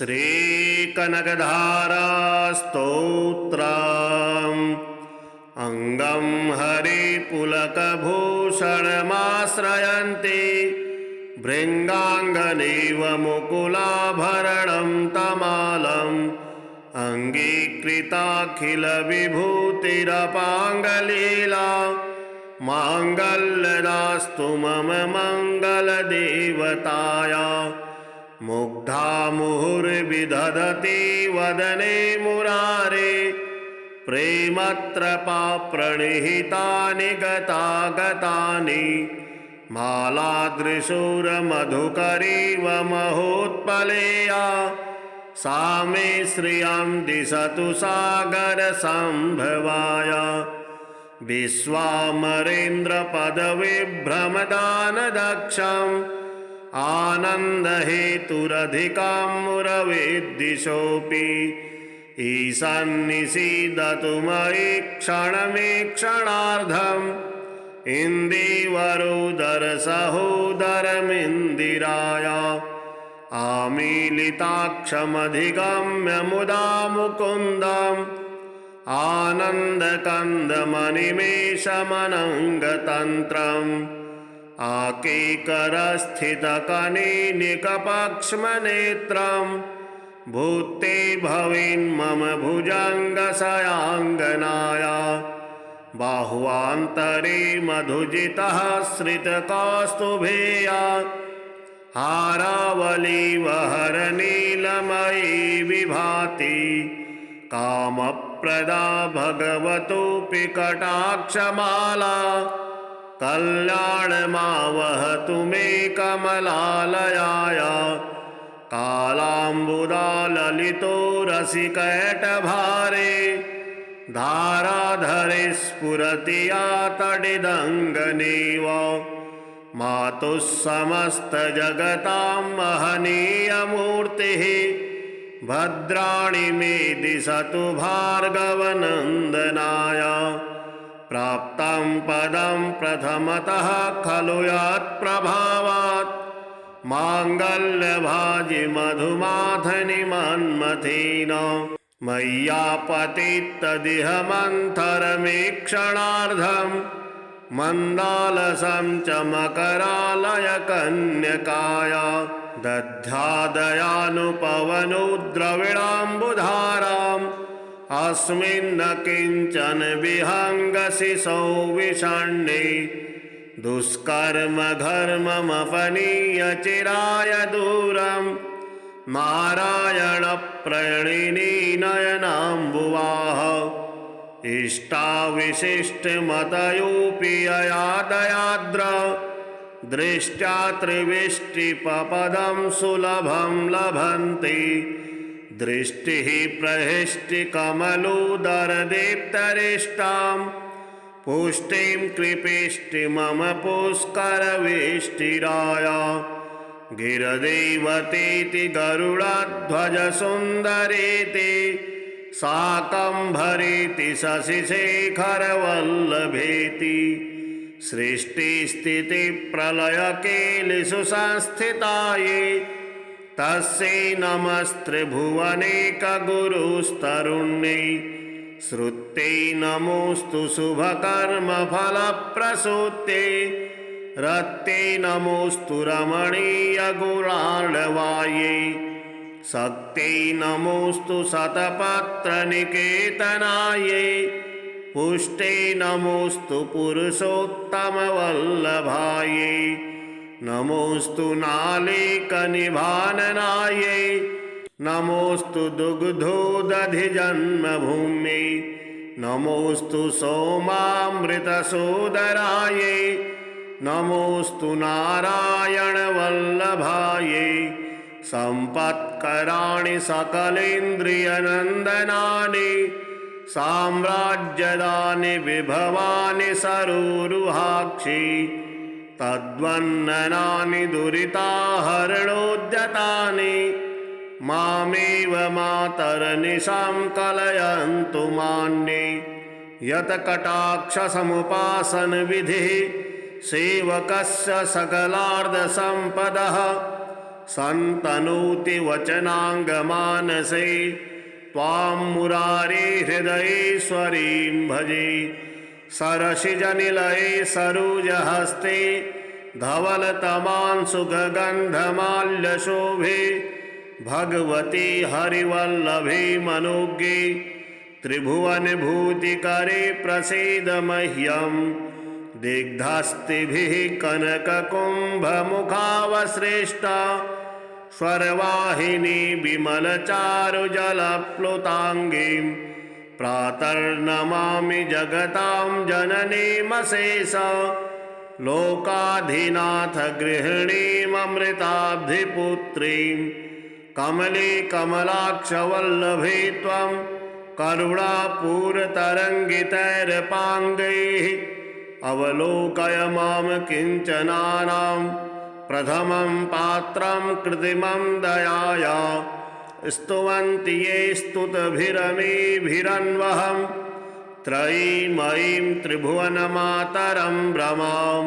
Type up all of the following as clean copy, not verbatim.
श्रीकनकधारास्तोत्रम् अंगं हरिपुलकभूषणमाश्रयन्ति भृङ्गाङ्गनीव मुकुलाभरणं तमालम् अङ्गीकृताखिलविभूतिरपाङ्गलीला माङ्गल्यदास्तु मम मङ्गलदेवताया मुग्धा मुहुर्विदधति वदने मुरारे प्रेमत्रपाप्रणिहितानि गतागतानि मालादृशूरमधुकरीव महोत्पलेया सा मे श्रियं दिशतु सागरसम्भवाय विश्वामरेन्द्रपदविभ्रमदानदक्षम् आनन्दहेतुरधिकां मुरविद्दिशोऽपि ईशान्निषीदतु मयि क्षणमीक्षणार्धम् इन्दीवरोदरसहोदरमिन्दिराय आमीलिताक्षमधिगम्य मुदा मुकुन्दम् आनन्दकन्दमनिमेषमनङ्गतन्त्रम् आकेकरस्थितकनीनिकपक्ष्मनेत्रम् भूते भवेन्मम भुजङ्गशयाङ्गनाय बाह्वान्तरे मधुजितः श्रितकौस्तुभेया हारावलीव हरनीलमयी विभाति कामप्रदा भगवतोऽपि कटाक्षमाला कल्याणमावहतु मे कमलालयाय कालाम्बुदाललितो रसिकैटभारे धाराधरे स्फुरति या तडिदङ्गनीव मातुः समस्तजगतां महनीयमूर्तिः भद्राणि मे दिशतु भार्गवनन्दनाय प्राप्तं पदं प्रथमतः खलु यत्प्रभावात् माङ्गल्यभाजि मधुमाधनि मन्मथेन मय्यापतित्तदिह मन्थरमीक्षणार्धम् मन्दालसं च मकरालय कन्यकाय दध्यादयानुपवनो द्रविणाम्बुधाराम् अस्मिन्न किञ्चन विहङ्गशिशौ विषण्णे दुष्कर्म घर्ममपनीय चिराय दूरम् नारायणप्रणिनी नयनाम्बुवाः इष्टाविशिष्टमतयोऽपि ययादयाद्र दृष्ट्या त्रिविष्टिपपदं सुलभं लभन्ति दृष्टिः प्रहिष्टिकमलोदरदीप्तरिष्टां पुष्टिं कृपेष्टि मम पुष्करवेष्टिराय गिरदेवतेति गरुडध्वजसुन्दरेति शाकम्भरेति शशिशेखरवल्लभेति सृष्टिस्थितिप्रलयकेलिषु संस्थितायै तस्यै नमस्त्रिभुवनेकगुरुस्तरुण्यै श्रुत्यै नमोऽस्तु शुभकर्मफलप्रसूत्यै रत्यै नमोऽस्तु रमणीयगुणार्णवायै शक्त्यै नमोऽस्तु शतपत्रनिकेतनायै पुष्ट्यै नमोऽस्तु पुरुषोत्तमवल्लभायै नमोऽस्तु नालीकनिभाननायै नमोऽस्तु दुग्धोदधिजन्मभूम्यै नमोऽस्तु सोमामृतसोदरायै नमोऽस्तु नारायणवल्लभायै सम्पत्कराणि सकलेन्द्रियनन्दनानि साम्राज्यदानि विभवानि सरोरुहाक्षि तद्वन्ननानि दुरिताहरणोद्यतानि मामेव मातरनिशां कलयन्तु मान्ये यत्कटाक्षसमुपासनविधिः सेवकस्य सकलार्धसम्पदः सन्तनोति वचनाङ्गमानसे त्वां मुरारे हृदयेश्वरीं भजे सरसिजनिलये सरोजहस्ते धवलतमांशुगन्धमाल्यशोभे भगवती हरिवल्लभे मनोज्ञे त्रिभुवनभूतिकरे प्रसीद मह्यं दिग्धस्तिभिः कनककुम्भमुखावसृष्टा स्वरवाहिनी विमलचारुजलप्लुताङ्गीं प्रातर्नमामि जगतां जननीमशेष लोकाधिनाथ गृहिणीममृताब्धिपुत्रीं कमले कमलाक्षवल्लभे त्वं करुणापूरतरङ्गितैरपाङ्गैः अवलोकय मां किञ्चनानां प्रथमं पात्रं कृत्रिमं दयाया स्तुवन्ति ये स्तुतभिरमीभिरन्वहं त्रयीमयीं त्रिभुवनमातरं भ्रमां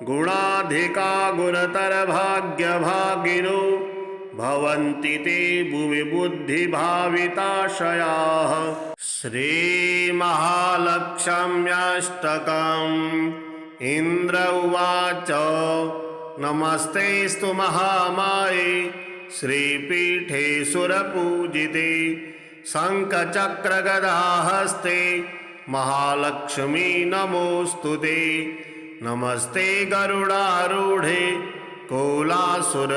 गुणाधिका गुणतरभाग्यभागिनो भवन्ति ते भुवि बुद्धिभाविताशयाः। श्रीमहालक्ष्म्यष्टकम् इन्द्र उवाच नमस्तेस्तु महामाये श्रीपीठे सुरपूजिते शङ्खचक्रगदाहस्ते महालक्ष्मी नमोऽस्तुते नमस्ते गरुडारूढे कोलासुरभयङ्करी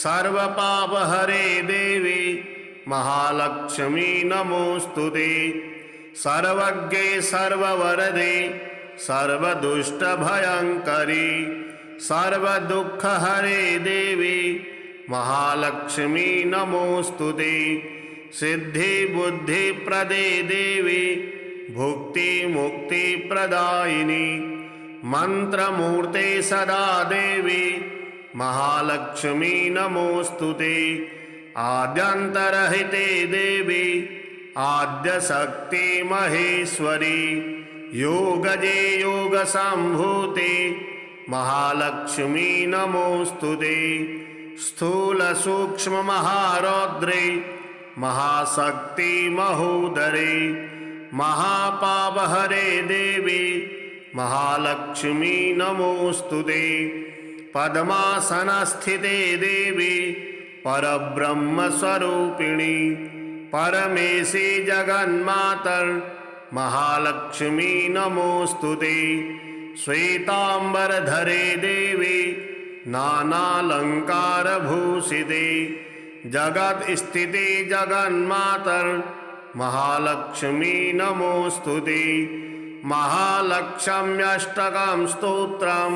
सर्वपापहरे देवी महालक्ष्मी नमोऽस्तुते सर्वज्ञे सर्ववरदे सर्वदुष्टभयङ्करी सर्वदुःखहरे देवी महालक्ष्मी नमोऽस्तुते सिद्धिबुद्धिप्रदे देवी भुक्तिमुक्तिप्रदायिनी मंत्रमूर्ते सदा देवी महालक्ष्मी नमोऽस्तुते आद्यन्तरहिते देवी आद्यशक्ति महेश्वरी योगजे योगसम्भूते महालक्ष्मी नमोऽस्तुते स्थूलसूक्ष्ममहारौद्रे महाशक्ति महोदरे महापापहरे देवी महालक्ष्मी नमोऽस्तुते पद्मासनस्थिते देवी परब्रह्मस्वरूपिणी परमेशी जगन्मातर् महालक्ष्मी नमोऽस्तुते श्वेतांबरधरे देवी नानालंकारभूषिते जगत्स्थिते जगन्मातर् महालक्ष्मी नमोऽस्तुते महालक्ष्म्यष्टकं स्तोत्रं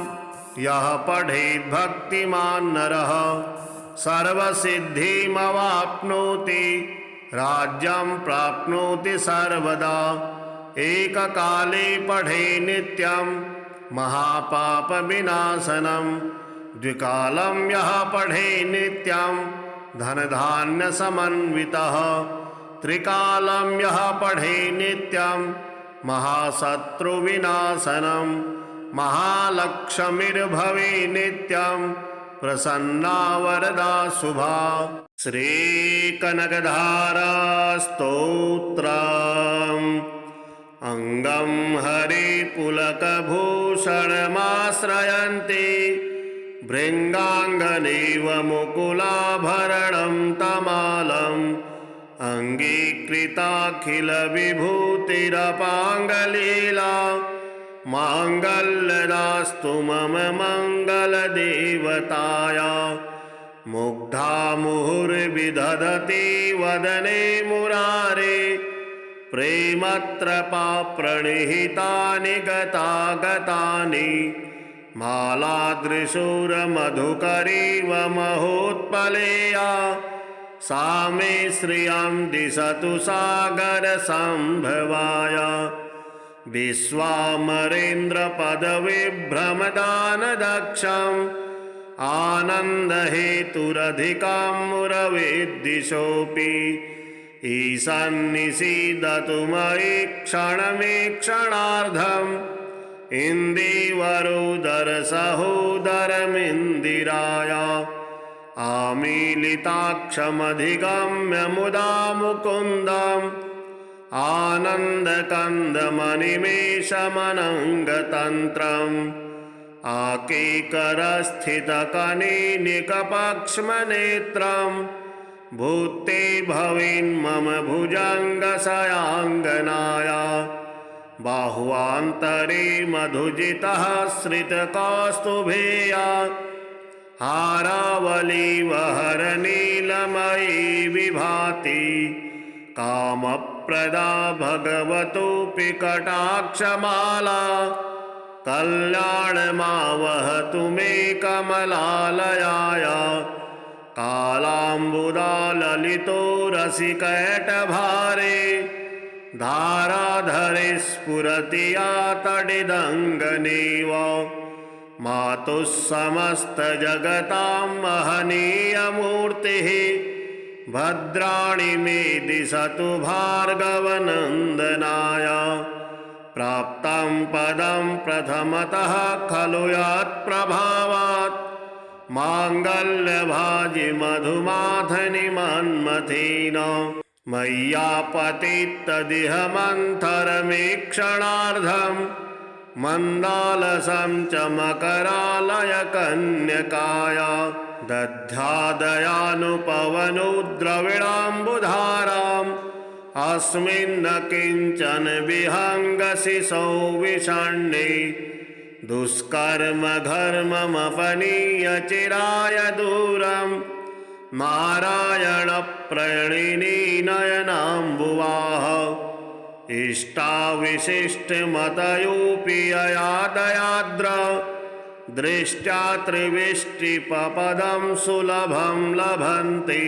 यः पठेत् भक्तिमान् नरः सर्वसिद्धिमवाप्नोति राज्यं प्राप्नोति सर्वदा एककाले पठे नित्यं महापापविनाशनं द्विकालं यः पठे नित्यं धनधान्यसमन्वितः त्रिकालं यः पठे नित्यं महाशत्रुविनाशनं महालक्ष्मीर्भवे नित्यं प्रसन्ना वरदा शुभा। श्रीकनकधारास्तोत्रम् अंगं हरिपुलकभूषणमाश्रयन्ति भृङ्गाङ्गनेव मुकुलाभरणं तमालम् अङ्गीकृताखिलविभूतिरपाङ्गलीला माङ्गल्यदास्तु मम मङ्गलदेवताया मुग्धा मुहुर्विदधति वदने मुरारे प्रेमत्रपा प्रणिहितानि गतागतानि मालादृशूरमधुकरीव महोत्पलेया सा मे श्रियं दिशतु सागरसम्भवाय विश्वामरेन्द्रपदविभ्रमदानदक्षम् आनन्दहेतुरधिकां मुरवेद्दिशोऽपि ईशान्निषीदतु मयि क्षणमीक्षणार्धम् इन्दीवरोदरसहोदरमिन्दिराय आमीलिताक्षमधिगम्य मुदा मुकुन्दम् आनन्दकन्दमनिमेषमनङ्गतन्त्रम् आकेकरस्थितकनिनिकपक्ष्मनेत्रम् भूते भवेन्मम भुजङ्गशयाङ्गनाय बाह्वान्तरे मधुजितः श्रितकौस्तुभेया हारावलीवहरनीलमयी विभाति कामप्रदा भगवतोऽपि कटाक्षमाला कल्याणमावहतु मे कमलालयाय कालाम्बुदाललितो रसिकैटभारे धाराधरे स्फुरति या तडिदङ्गनेव मातुः समस्तजगतां महनीयमूर्तिः भद्राणि मे दिशतु भार्गवनन्दनाय प्राप्तं पदं प्रथमतः खलु यत्प्रभावात् माङ्गल्यभाजि मधुमाथनि मन्मथेन मय्यापतित्तदिह मन्थरमेक्षणार्धम् मन्दालसं च मकरालयकन्यकाय दध्यादयानुपवनो द्रविणाम्बुधाराम् अस्मिन्न किञ्चन विहङ्गशिशौ विषण्णे दुष्कर्म घर्ममपनीय चिराय दूरम् नारायणप्रणिनी नयनाम्बुवाः इष्टाविशिष्टमतयोऽपि ययादयाद्र दृष्ट्या त्रिविष्टिपपदं सुलभं लभन्ति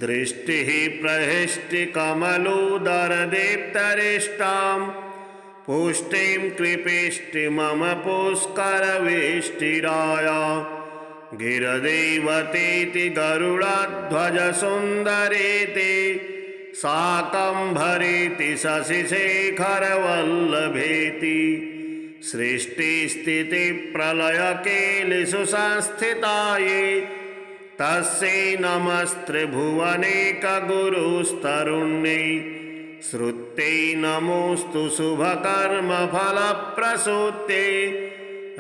दृष्टिः प्रहिष्टिकमलोदरदीप्तरिष्टां पुष्टिं कृपिष्टिमम पुष्करवेष्टिराय गिरदेवतेति गरुडध्वजसुन्दरेति शाकम्भरेति शशिशेखरवल्लभेति सृष्टिस्थितिप्रलयकेलिषु संस्थितायै तस्यै नमस्त्रिभुवनेकगुरुस्तरुण्यै श्रुत्यै नमोऽस्तु शुभकर्मफलप्रसूत्यै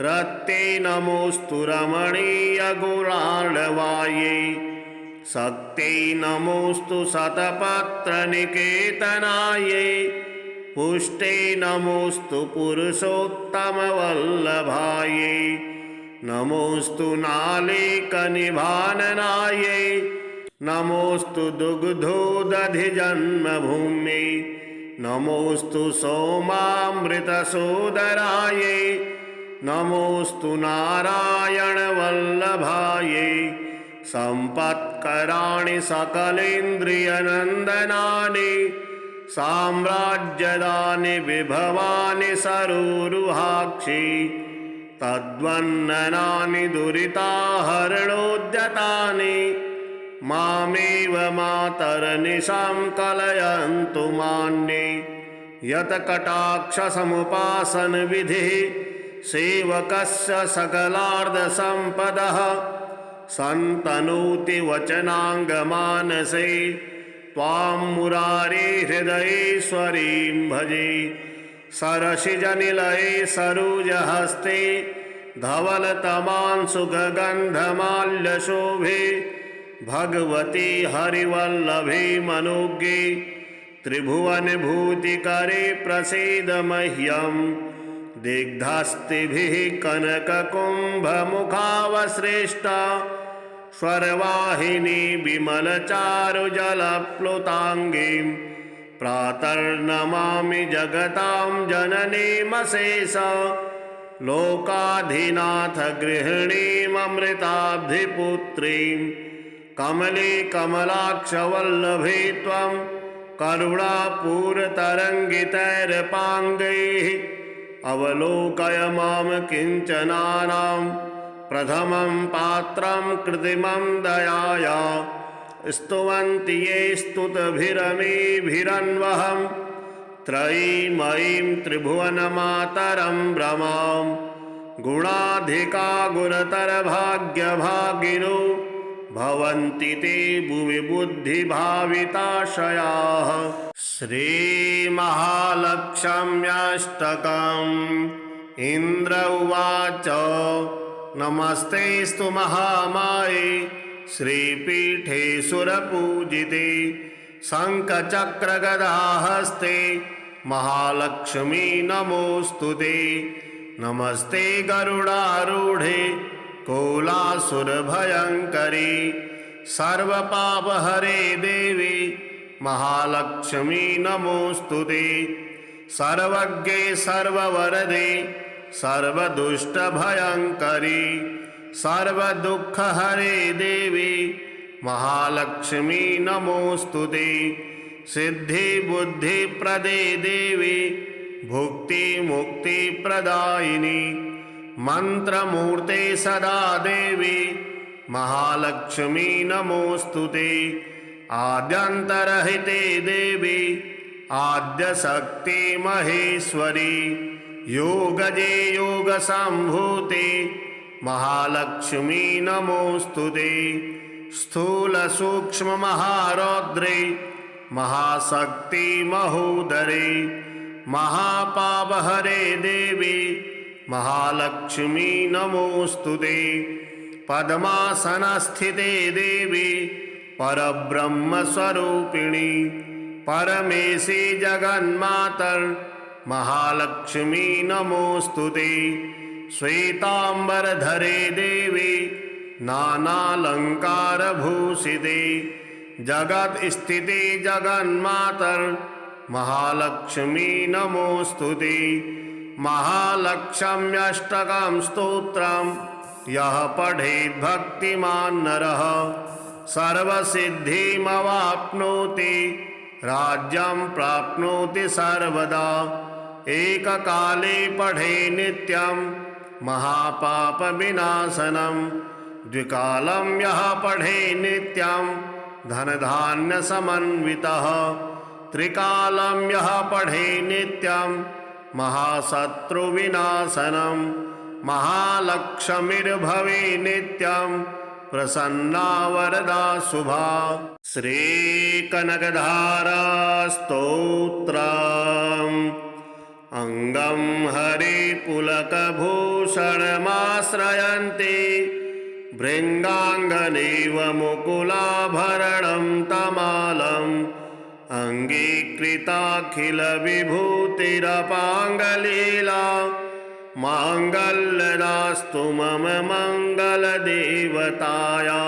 रत्यै नमोऽस्तु रमणीयगुणार्णवायै शक्त्यै नमोऽस्तु शतपत्रनिकेतनायै पुष्टै नमोऽस्तु पुरुषोत्तमवल्लभायै नमोऽस्तु नालीकनिभाननायै नमोऽस्तु दुग्धोदधिजन्मभूम्यै नमोऽस्तु सोमामृतसोदरायै नमोऽस्तु नारायणवल्लभायै सम्पत्कराणि सकलेन्द्रियनन्दनानि साम्राज्यदानि विभवानि सरोरुहाक्षि तद्वन्ननानि दुरिताहरणोद्यतानि मामेव मातरनिशां कलयन्तु मान्ये यत्कटाक्षसमुपासनविधिः सेवकस्य सकलार्धसम्पदः सन्तनोति वचनाङ्गमानसे त्वां मुरारिहृदयेश्वरीं भजे सरसिजनिलये सरोजहस्ते धवलतमांशुगन्धमाल्यशोभे भगवती हरिवल्लभे मनोज्ञे त्रिभुवनभूतिकरे प्रसीद मह्यम् दिग्धस्तिभिः कनककुम्भमुखावसृष्टा स्वरवाहिनी विमलचारुजलप्लुताङ्गीं प्रातर्नमामि जगतां जननीमशेष लोकाधिनाथ गृहिणीममृताब्धिपुत्रीं कमले कमलाक्षवल्लभे त्वं करुणापूरतरङ्गितैरपाङ्गैः अवलोकय मां किञ्चनानां प्रथमं पात्रं कृत्रिमं दयाया स्तुवन्ति ये स्तुतभिरमीभिरन्वहं त्रयीमयीं त्रिभुवनमातरं भ्रमां गुणाधिका गुरुतरभाग्यभागिनो भवन्ति ते भुवि बुद्धिभाविताशयाः। श्रीमहालक्ष्म्यष्टकम्। इन्द्र उवाच नमस्तेऽस्तु महामाये श्रीपीठे सुरपूजिते शङ्खचक्रगदाहस्ते महालक्ष्मी नमोऽस्तु ते। नमस्ते गरुडारूढे कोलासुरभयङ्करी सर्वपापहरे देवी महालक्ष्मी नमोऽस्तु ते। सर्वज्ञे सर्ववरदे सर्वदुष्टभयङ्करी सर्वदुःखहरे देवी महालक्ष्मी नमोऽस्तु ते। सिद्धिबुद्धिप्रदे देवी भुक्तिमुक्तिप्रदायिनी मन्त्रमूर्ते सदा देवी महालक्ष्मी नमोऽस्तु ते। आद्यन्तरहिते देवी आद्यशक्ति महेश्वरी योगजे योगसम्भूते महालक्ष्मी नमोऽस्तु ते। स्थूलसूक्ष्ममहारौद्रे महाशक्ति महोदरे महापापहरे देवी महालक्ष्मी नमोऽस्तु ते। पद्मासनस्थिते देवी परब्रह्मस्वरूपिणी परमेशी जगन्मातर् महालक्ष्मी नमोऽस्तु ते। श्वेताम्बरधरे देवी नानालङ्कारभूषिते जगत्स्थिते जगन्मातर् महालक्ष्मी नमोऽस्तु ते। महालक्ष्म्यष्टकं स्तोत्रं यः पठेत् भक्तिमान् नरः सर्वसिद्धिमवाप्नोति राज्यं प्राप्नोति सर्वदा। एककाले पठे नित्यं महापापविनाशनं द्विकालं यः पठे नित्यं धनधान्यसमन्वितः त्रिकालं यः पठे नित्यं महाशत्रुविनाशनं महालक्ष्मीर्भवे नित्यं प्रसन्ना वरदा शुभा। श्रीकनकधारा स्तोत्रम्। अंगं हरिपुलकभूषणमाश्रयन्ति भृङ्गाङ्गनेव मुकुलाभरणं तमालम् अङ्गीकृताखिलविभूतिरपाङ्गलीला माङ्गल्यदास्तु मम मङ्गलदेवताया।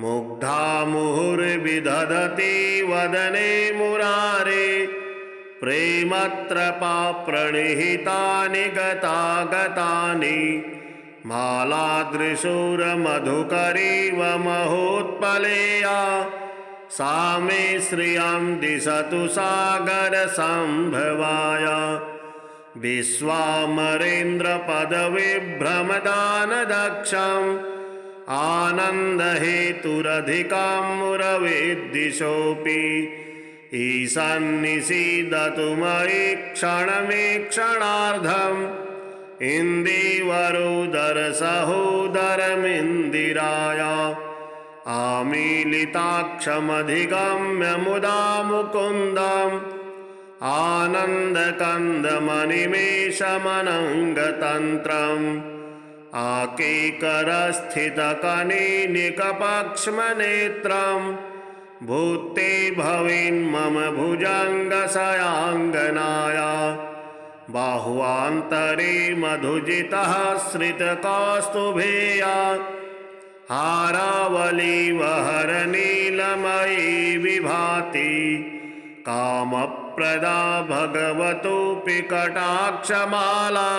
मुग्धा मुहुर्विदधति वदने मुरारे प्रेमत्रपा प्रणिहितानि गतागतानि मालादृशूरमधुकरीव महोत्पलेया सा मे श्रियं दिशतु सागरसम्भवाय। विश्वामरेन्द्रपदविभ्रमदानदक्षम् आनन्दहेतुरधिकां मुरवेद्दिशोऽपि ईशान्निषीदतु मयि क्षणमीक्षणार्धम् इन्दीवरोदरसहोदरमिन्दिराय। आमीलिताक्षमधिगम्य मुदा मुकुन्दम् आनन्दकन्दमनिमेषमनङ्गतन्त्रम् आकेकरस्थितकनीनिकपक्ष्मनेत्रम् भूते भवेन्मम भुजङ्गशयाङ्गनाय। बाहुवान्तरे मधुजितः श्रितकौस्तुभेया हारावलीवहरनीलमयी विभाति कामप्रदा भगवतोऽपि कटाक्षमाला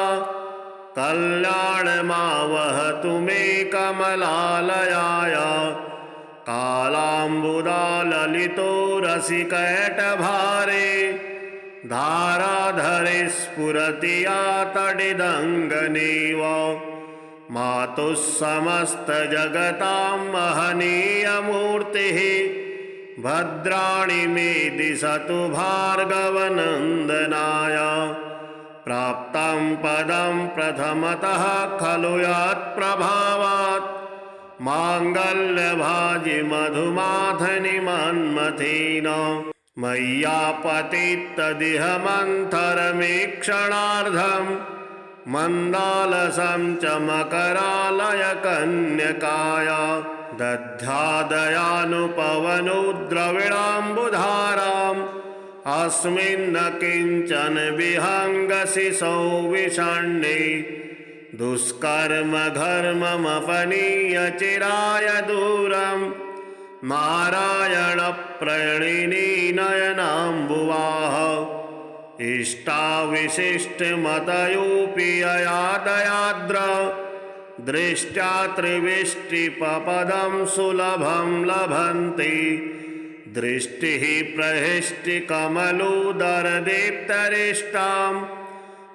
कल्याणमावहतु मे कमलालयाय। कालाम्बुदाललितो रसिकैटभारे धाराधरे स्फुरति या तडिदङ्गनेव। मातुः समस्तजगतां महनीयमूर्तिः भद्राणि मे दिशतु भार्गवनन्दनाय प्राप्तं पदं प्रथमतः खलु यत्प्रभावात् माङ्गल्यभाजि मधुमाथनि मन्मथेन मय्यापतित्तदिह मन्थरमीक्षणार्धं मन्दालसं च मकरालयकन्यकाय दध्यादयानुपवनो द्रविणाम्बुधाराम् अस्मिन्न किञ्चन विहङ्गशिशौ विषण्णे दुष्कर्म घर्ममपनीय चिराय दूरं नारायणप्रणिनी नयनाम्बुवाः इष्टाविशिष्टमतयोऽपि ययादयाद्र दृष्ट्या त्रिविष्टिपपदं सुलभं लभन्ति दृष्टिः प्रहिष्टिकमलोदरदीप्तरिष्टां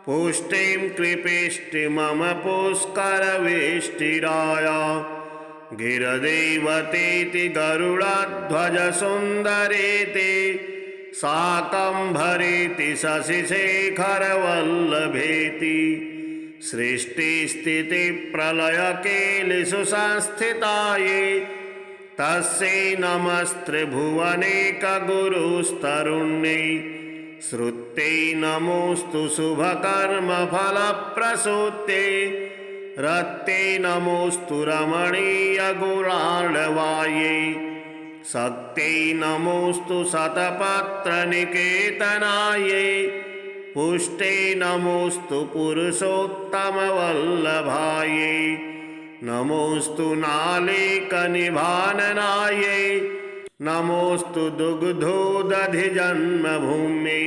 पुष्टिं कृपिष्टिमम पुष्करवेष्टिराय गिरदेवतेति गरुडध्वजसुन्दरेति शाकम्भरेति शशिशेखरवल्लभेति सृष्टिस्थितिप्रलयकेलिषु संस्थितायै तस्यै नमस्त्रिभुवनेकगुरुस्तरुण्यै श्रुत्यै नमोऽस्तु शुभकर्मफलप्रसूत्यै रत्यै नमोऽस्तु रमणीयगुणार्णवायै शक्त्यै नमोऽस्तु शतपत्रनिकेतनायै पुष्ट्यै नमोऽस्तु पुरुषोत्तमवल्लभायै नमोऽस्तु नालीकनिभाननायै नमोऽस्तु दुग्धोदधिजन्मभूम्यै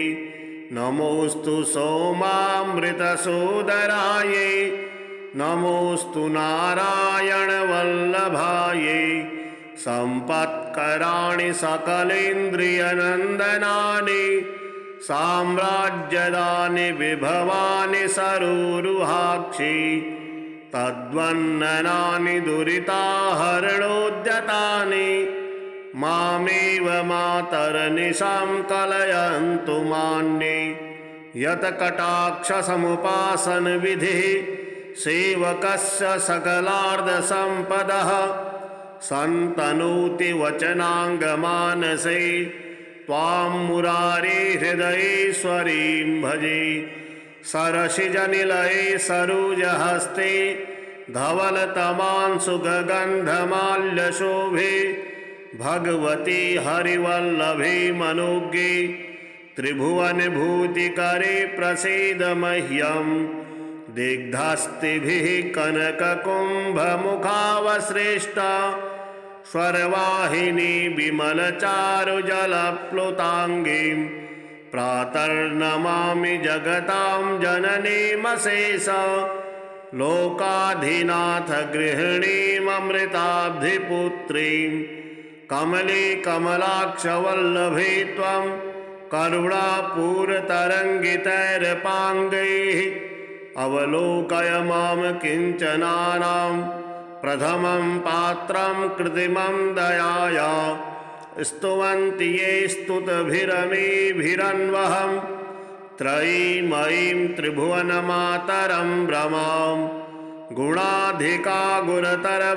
नमोऽस्तु सोमामृतसोदरायै नमोऽस्तु नारायणवल्लभायै सम्पत्कराणि सकलेन्द्रियनन्दनानि साम्राज्यदानि विभवानि सरोरुहाक्षि तद्वन्ननानि दुरिताहरणोद्यतानि मामेव मातरनिशां कलयन्तु मान्ये यत्कटाक्षसमुपासनविधिः सेवकस्य सकलार्धसम्पदः सन्तनोति वचनाङ्गमानसे त्वां मुरारे हृदयेश्वरीं भजे सरसिजनिलये सरोजहस्ते धवलतमांशुगन्धमाल्यशोभे भगवती हरिवल्लभे मनोज्ञे त्रिभुवनभूतिकरे प्रसीद मह्यं दिग्धस्तिभिः कनककुम्भमुखावसृष्टा स्वर्वाहिनी विमलचारुजलप्लुताङ्गीं प्रातर्नमामि जगतां जननीमशेष लोकाधिनाथ गृहिणीममृताब्धिपुत्रीं कमले कमलाक्षवल्लभे त्वं करुणापूरतरङ्गितैरपाङ्गैः अवलोकय मां किञ्चनानां प्रथमं पात्रं कृत्रिमं दयाया स्तुवन्ति ये स्तुतभिरमेभिरन्वहं त्रयीमयीं त्रिभुवनमातरं भ्रमां गुणाधिका गुणतरभाग्यभागिनो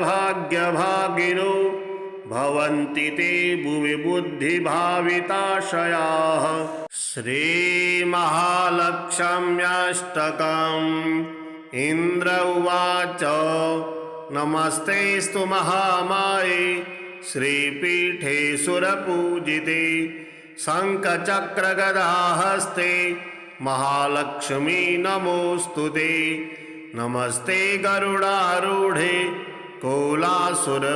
भवन्ति ते भुवि बुद्धिभाविताशयाः। श्रीमहालक्ष्म्यष्टकम् इन्द्र उवाच नमस्तेस्तु महामाये श्रीपीठे सुरपूजिते शङ्खचक्रगदाहस्ते महालक्ष्मी नमोऽस्तु ते नमस्ते गरुडारूढे कोलासुरभयङ्करी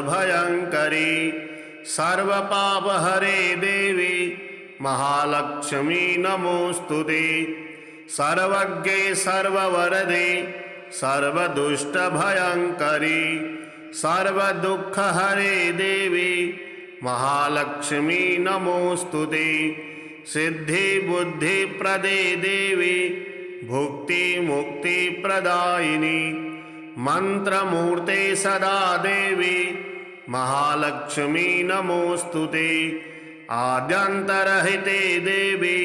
सर्वपापहरे देवी महालक्ष्मी नमोऽस्तु ते सर्वज्ञे सर्ववरदे सर्वदुष्टभयङ्करी सर्वदुःखहरे देवी महालक्ष्मी नमोऽस्तु ते सिद्धिबुद्धिप्रदे देवी भुक्तिमुक्तिप्रदायिनी मंत्रमूर्ते सदा देवी महालक्ष्मी नमोऽस्तु ते आद्यन्तरहिते देवी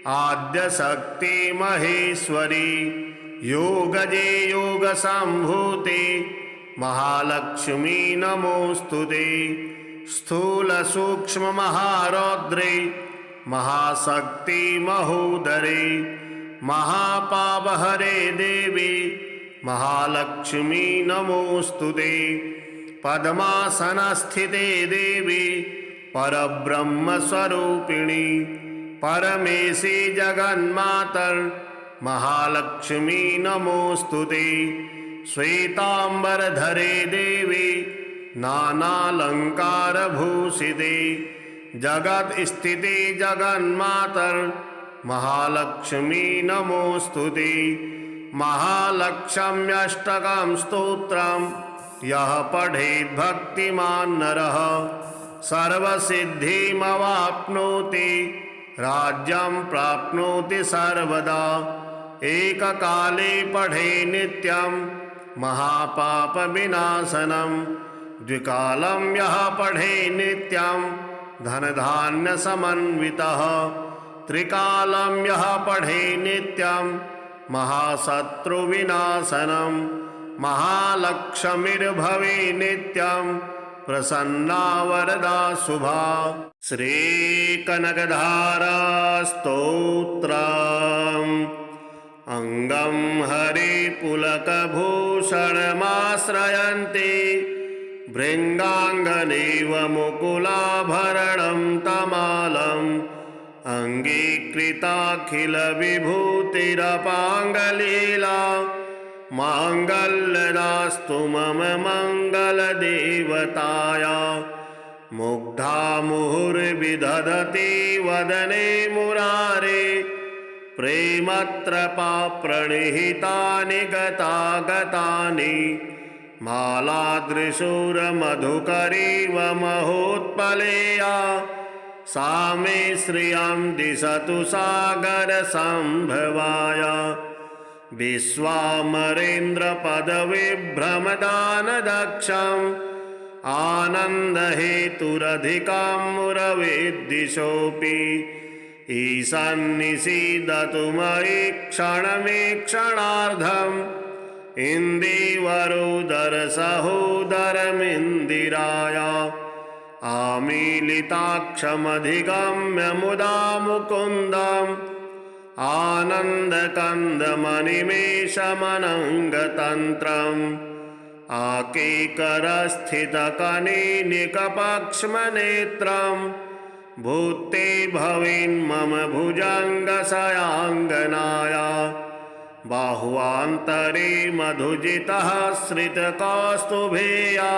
आद्यशक्ति महेश्वरी योगजे योगसम्भूते महालक्ष्मी नमोस्तुते स्थूलसूक्ष्ममहारौद्रे महाशक्ति महोदरे महापापहरे देवी महालक्ष्मी नमोस्तुते पद्मासनस्थिते देवी परब्रह्मस्वरूपिणी परमेशी जगन्मातर महालक्ष्मी नमोस्तुते श्वेतांबरधरे देवी नानालंकारभूषिते जगत्स्थिते जगन्मातर महालक्ष्मी नमोस्तुते महालक्ष्म्यष्टकं स्तोत्रम् यः पठेत् भक्तिमान् नरः सर्वसिद्धिमवाप्नोति राज्यं प्राप्नोति सर्वदा एककाले पठे नित्यं महापापविनाशनं द्विकालं यः पठे नित्यं धनधान्यसमन्वितः त्रिकालं यः पठे नित्यं महाशत्रुविनाशनं महालक्ष्मीर्भवे नित्यं प्रसन्ना वरदा शुभा। श्रीकनकधारास्तोत्रम् अंगं हरिपुलकभूषणमाश्रयन्ति भृङ्गाङ्गनेव मुकुलाभरणं तमालम् अङ्गीकृताखिलविभूतिरपाङ्गलीला माङ्गल्यदास्तु मम मङ्गलदेवताया मुग्धा मुहुर्विदधति वदने मुरारे प्रेमत्रपाप्रणिहितानि गतागतानि मालादृशूरमधुकरीव महोत्पलेया सा मे श्रियं दिशतु सागरसम्भवाय विश्वामरेन्द्रपदविभ्रमदानदक्षम् आनन्दहेतुरधिकां मुरवेद्दिशोऽपि ईशान्निषीदतु मयि क्षणमीक्षणार्धम् इन्दीवरोदरसहोदरमिन्दिराय आमीलिताक्षमधिगम्य मुदा मुकुन्दम् आनन्दकन्दमनिमेषमनङ्गतन्त्रम् आकेकरस्थितकनीनिकपक्ष्मनेत्रम् भूते भवेन्मम भुजङ्गशयाङ्गनाय बाहुवान्तरे मधुजितः श्रितकौस्तुभेया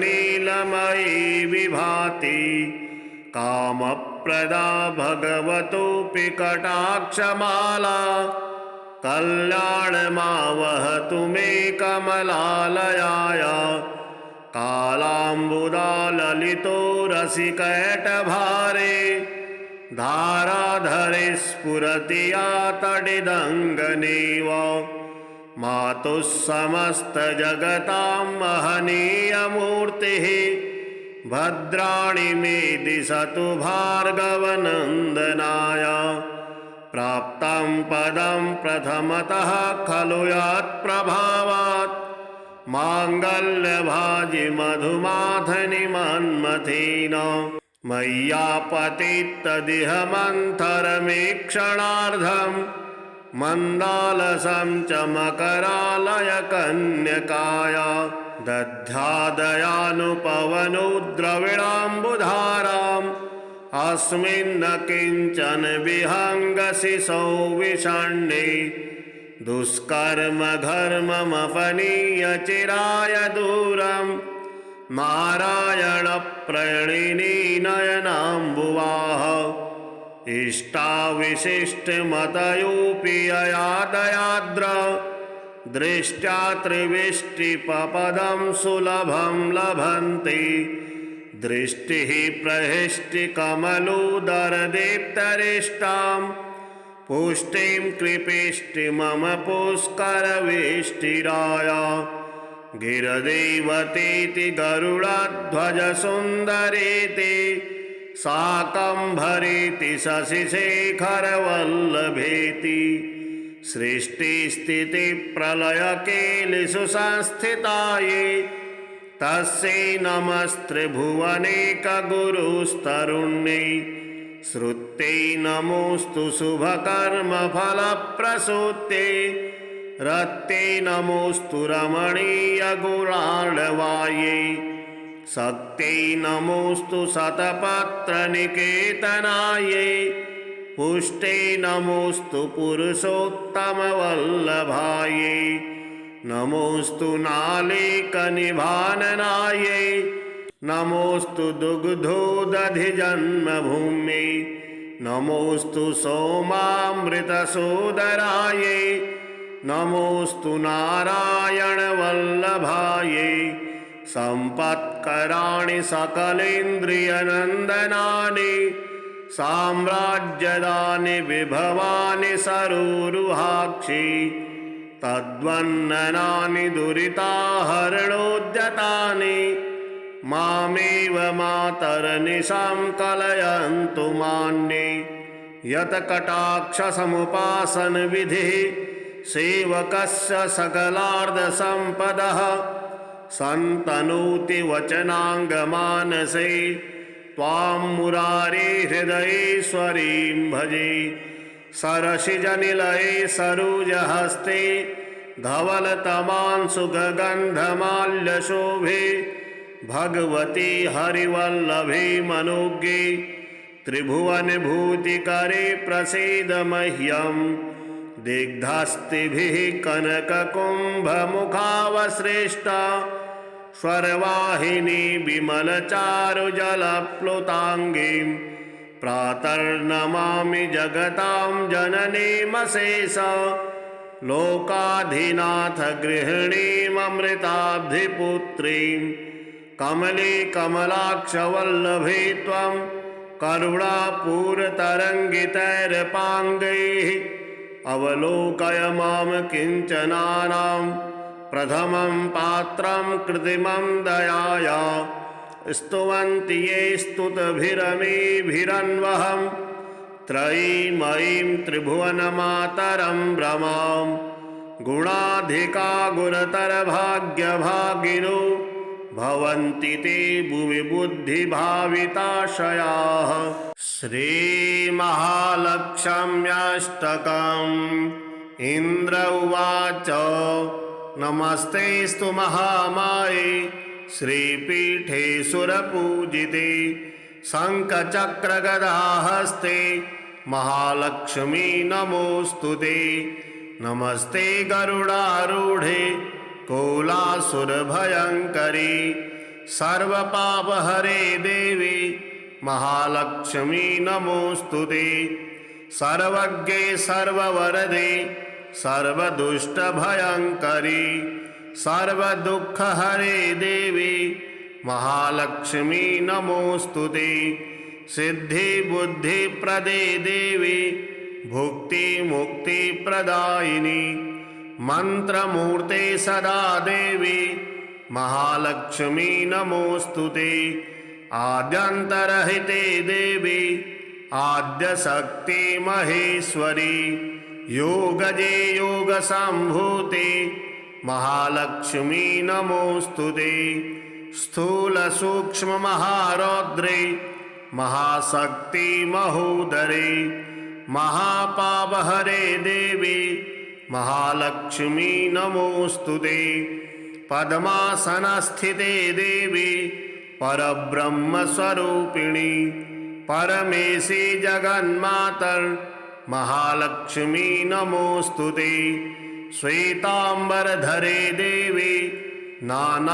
हारावलीवहरनीलमयी विभाति कामप्रदा भगवतोऽपि कटाक्षमाला कल्याणमावहतु मे कमलालयाय कालाम्बुदाललितो रसिकैटभारे धाराधरे स्फुरति या तडिदङ्गनेव मातुः समस्तजगतां महनीयमूर्तिः भद्राणि मे दिशतु भार्गवनन्दनाय प्राप्तं पदं प्रथमतः खलु यत्प्रभावात् माङ्गल्यभाजि मधुमाधनि मन्मथेन मय्यापतित्तदिह मन्थरमेक्षणार्धम् मन्दालसं च मकरालय कन्यकाय दध्यादयानुपवनो द्रविणाम्बुधाराम् अस्मिन्न किञ्चन विहङ्गशिशौ विषण्णे दुष्कर्म घर्ममपनीय चिराय दूरम् नारायणप्रणिनी नयनाम्बुवाः इष्टाविशिष्टमतयोऽपि ययादयाद्र दृष्ट्या त्रिविष्टिपपदं सुलभं लभन्ति दृष्टिः प्रहिष्टिकमलोदरदीप्तरिष्टां पुष्टिं कृपेष्टि मम पुष्करवेष्टिराय गिरदेवतेति गरुडध्वजसुन्दरेति शाकम्भरेति शशिशेखरवल्लभेति सृष्टिस्थितिप्रलयकेलिषु संस्थितायै तस्यै नमस्त्रिभुवनेकगुरुस्तरुण्यै श्रुत्यै नमोऽस्तु शुभकर्मफलप्रसूत्यै रत्यै नमोऽस्तु रमणीयगुणार्णवायै शक्त्यै नमोऽस्तु शतपत्रनिकेतनायै पुष्ट्यै नमोऽस्तु पुरुषोत्तमवल्लभायै नमोऽस्तु नालीकनिभाननायै नमोऽस्तु दुग्धोदधिजन्मभूम्यै नमोऽस्तु सोमामृतसोदरायै नमोऽस्तु नारायणवल्लभायै सम्पत्कराणि सकलेन्द्रियनन्दनानि साम्राज्यदानि विभवानि सरोरुहाक्षि तद्वन्ननानि दुरिताहरणोद्यतानि मामेव मातरनिशां कलयन्तु मान्ये यत्कटाक्षसमुपासनविधिः सेवकस्य सकलार्धसम्पदः सन्तनोति वचनाङ्गमानसे त्वां मुरारेर्हृदयेश्वरीं भजे सरसिजनिलये सरोजहस्ते धवलतमांशुगन्धमाल्यशोभे भगवती हरिवल्लभे मनोज्ञे त्रिभुवनभूतिकरे प्रसीद मह्यं दिग्धस्तिभिः कनककुम्भमुखावसृष्टा स्वर्वाहिनी विमलचारुजलप्लुताङ्गीं प्रातर्नमामि जगतां जननीमशेष लोकाधिनाथ गृहिणीममृताब्धिपुत्रीं कमले कमलाक्षवल्लभे त्वं करुणापूरतरङ्गितैरपाङ्गैः अवलोकय मां किञ्चनानां प्रथमं पात्रं कृत्रिमं दयाया स्तुवन्ति ये स्तुतभिरमेभिरन्वहं त्रयीमयीं त्रिभुवनमातरं भ्रमां गुणाधिका गुणतरभाग्यभागिनो भवन्ति ते भुवि बुद्धिभाविताशयाः श्रीमहालक्ष्म्यष्टकम् इन्द्र उवाच नमस्तेस्तु महामाये श्रीपीठे सुरपूजिते शङ्खचक्रगदाहस्ते महालक्ष्मी नमोऽस्तुते नमस्ते गरुडारूढे कोलासुरभयङ्करी सर्वपापहरे देवी महालक्ष्मी नमोऽस्तुते सर्वज्ञे सर्ववरदे सर्वदुष्टभयङ्करी सर्वदुःखहरे देवी महालक्ष्मी नमोऽस्तुते सिद्धिबुद्धिप्रदे देवी भुक्तिमुक्तिप्रदायिनी मंत्रमूर्ते सदा देवी महालक्ष्मी नमोऽस्तुते आद्यन्तरहिते देवी आद्यशक्ति महेश्वरी योगजे योगसम्भूते महालक्ष्मी नमोऽस्तुते स्थूलसूक्ष्ममहारौद्रे महाशक्ति महोदरे महापापहरे देवी महालक्ष्मी नमोऽस्तुते पद्मासनस्थिते देवी परब्रह्मस्वरूपिणी परमेशी जगन्मातर् महालक्ष्मी नमोऽस्तुते श्वेतांबरधरे देवी नानालंकारभूषिते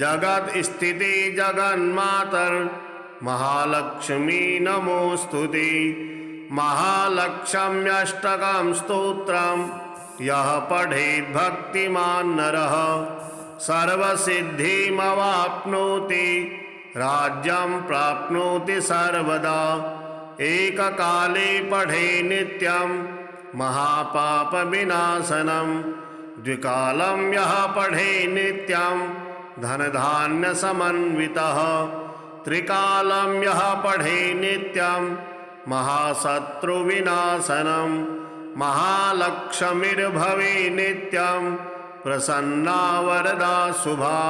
जगत्स्थिते जगन्मातर् महालक्ष्मी नमोऽस्तुते महालक्ष्म्यष्टकं स्तोत्रं यः पठेत् भक्तिमान् नरः सर्वसिद्धिमवाप्नोति राज्यं प्राप्नोति सर्वदा एककाले पठे नित्यं महापापविनाशनं द्विकालं यः पठे नित्यं धनधान्यसमन्वितः त्रिकालं यः पठे नित्यं महाशत्रुविनाशनं महालक्ष्मीर्भवे नित्यं प्रसन्ना वरदा शुभा।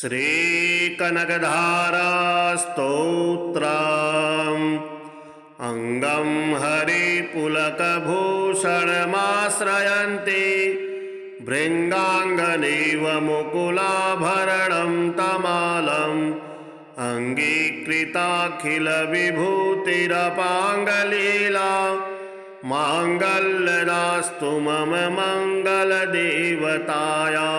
श्रीकनकधारास्तोत्रम् अंगं हरिपुलकभूषणमाश्रयन्ति भृङ्गाङ्गनेव मुकुलाभरणं तमालम् अङ्गीकृताखिलविभूतिरपाङ्गलीला माङ्गल्यदास्तु मम मङ्गलदेवताया।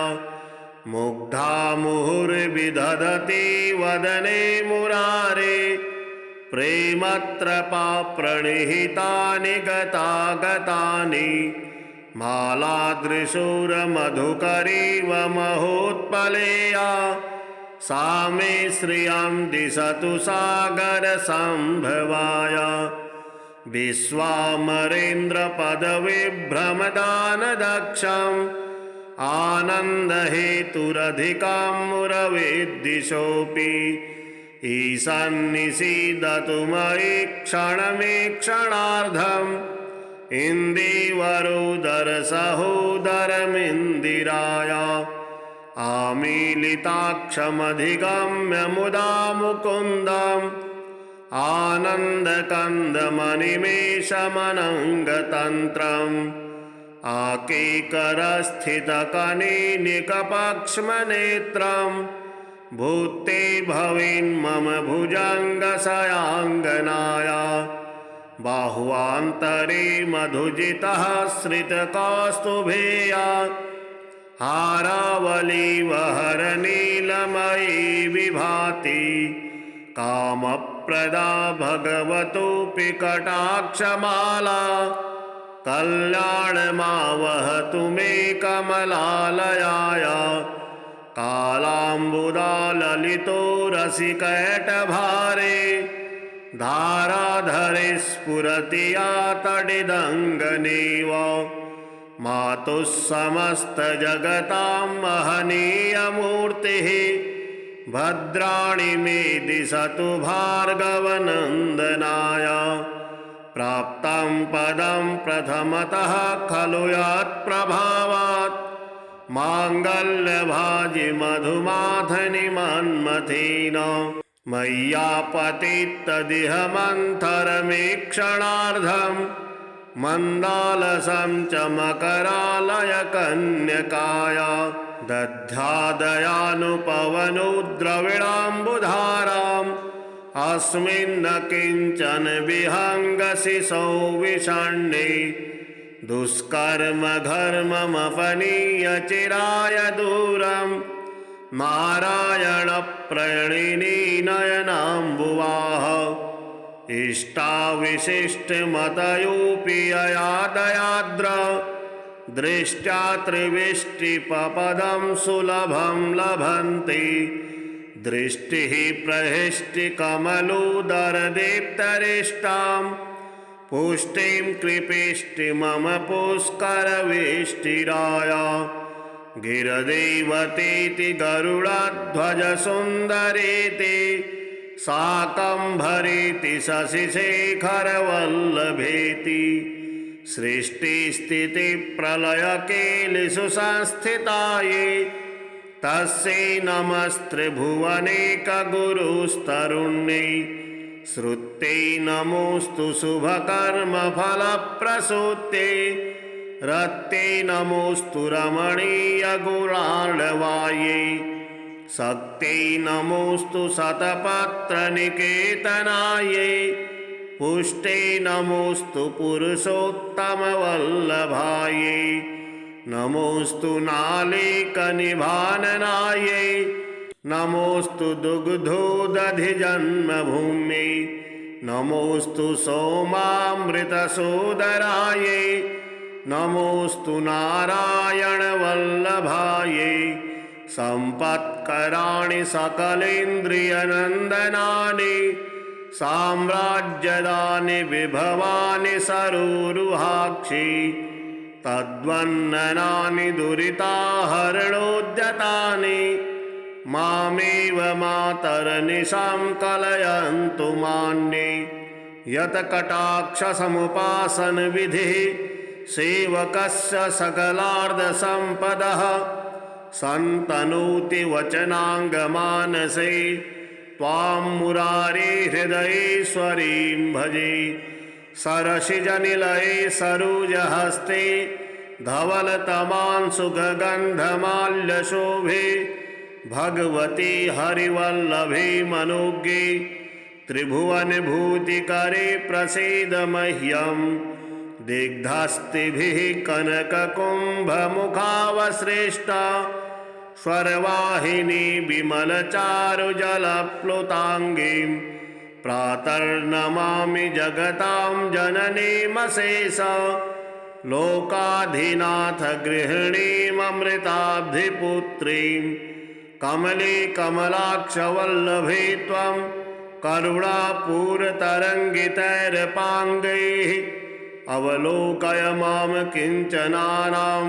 मुग्धा मुहुर्विदधति वदने मुरारे प्रेमत्रपा प्रणिहितानि गतागतानि मालादृशूरमधुकरीव महोत्पलेया सा मे श्रियं दिशतु सागरसम्भवाय। विश्वामरेन्द्रपदविभ्रमदानदक्षम् आनन्दहेतुरधिकां मुरविद्दिशोऽपि ईशान्निषीदतु मयि क्षणमीक्षणार्धम् इन्दीवरोदरसहोदरमिन्दिराय। आमीलिताक्षमधिगम्य मुदा मुकुन्दम् आनन्दकन्दमनिमेषमनङ्गतन्त्रम् आकेकरस्थितकनीनिकपक्ष्मनेत्रम् भूते भवेन्मम भुजङ्गशयाङ्गनाय। बाह्वान्तरे मधुजितः श्रितकौस्तुभेया हारावलीवहरनीलमयी विभाति कामप्रदा भगवतोऽपि कटाक्षमाला कल्याणमावहतु मे कमलालयाय। कालाम्बुदाललितो रसिकैटभारे धाराधरे स्फुरति या तडिदङ्गनेव मातुः समस्तजगतां महनीयमूर्तिः भद्राणि मे दिशतु भार्गवनन्दनाय। प्राप्तं पदं प्रथमतः खलु यत्प्रभावात् माङ्गल्यभाजि मधुमाधनि मन्मथेन मय्यापतित्तदिह मन्थरमेक्षणार्धं मन्दालसं च मकरालय कन्यकाय। दध्यादयानुपवनो द्रविणाम्बुधाराम् अस्मिन्न किञ्चन विहङ्गशिशौ विषण्णे दुष्कर्म घर्ममपनीय चिराय दूरम् नारायणप्रणिनी नयनाम्बुवाः। इष्टाविशिष्टमतयोऽपि ययादयाद्र दृष्ट्या त्रिविष्टिपपदं सुलभं लभन्ति। दृष्टिः प्रहिष्टिकमलोदरदीप्तरिष्टां पुष्टिं कृपेष्टि मम पुष्करवेष्टिराय। गिरदेवतेति गरुडध्वजसुन्दरेति शाकम्भरेति शशिशेखरवल्लभेति सृष्टिस्थितिप्रलयकेलिषु संस्थिताये तस्यै नमस्त्रिभुवनेकगुरुस्तरुण्यै। श्रुत्यै नमोऽस्तु शुभकर्मफलप्रसूत्यै रत्यै नमोऽस्तु रमणीयगुणार्णवायै। शक्त्यै नमोऽस्तु शतपत्रनिकेतनायै पुष्ट्यै नमोऽस्तु पुरुषोत्तमवल्लभायै। नमोऽस्तु नालीकनिभाननायै नमोऽस्तु दुग्धोदधिजन्मभूम्यै। नमोऽस्तु सोमामृतसोदरायै नमोऽस्तु नारायणवल्लभायै। सम्पत्कराणि सकलेन्द्रियनन्दनानि साम्राज्यदानि विभवानि सरोरुहाक्षि तद्वन्ननानि दुरिताहरणोद्यतानि मामेव मातर्निशां कलयन्तु मान्ये यत्कटाक्षसमुपासनविधिः सेवकस्य सकलार्धसम्पदः सन्तनोति वचनाङ्गमानसे त्वां मुरारे हृदयेश्वरीं भजे सरसिजनिलये सरोजहस्ते धवलतमांशुगन्धमाल्यशोभे भगवती हरिवल्लभे मनोज्ञे त्रिभुवनभूतिकरे प्रसीद मह्यम् दिग्धस्तिभिः कनककुम्भमुखावसृष्टा स्वरवाहिनी विमलचारुजलप्लुताङ्गीं प्रातर्नमामि जगतां जननीमशेष लोकाधिनाथ गृहिणीममृताब्धिपुत्रीं कमले कमलाक्षवल्लभे त्वं करुणापूरतरङ्गितैरपाङ्गैः अवलोकय मां किञ्चनानां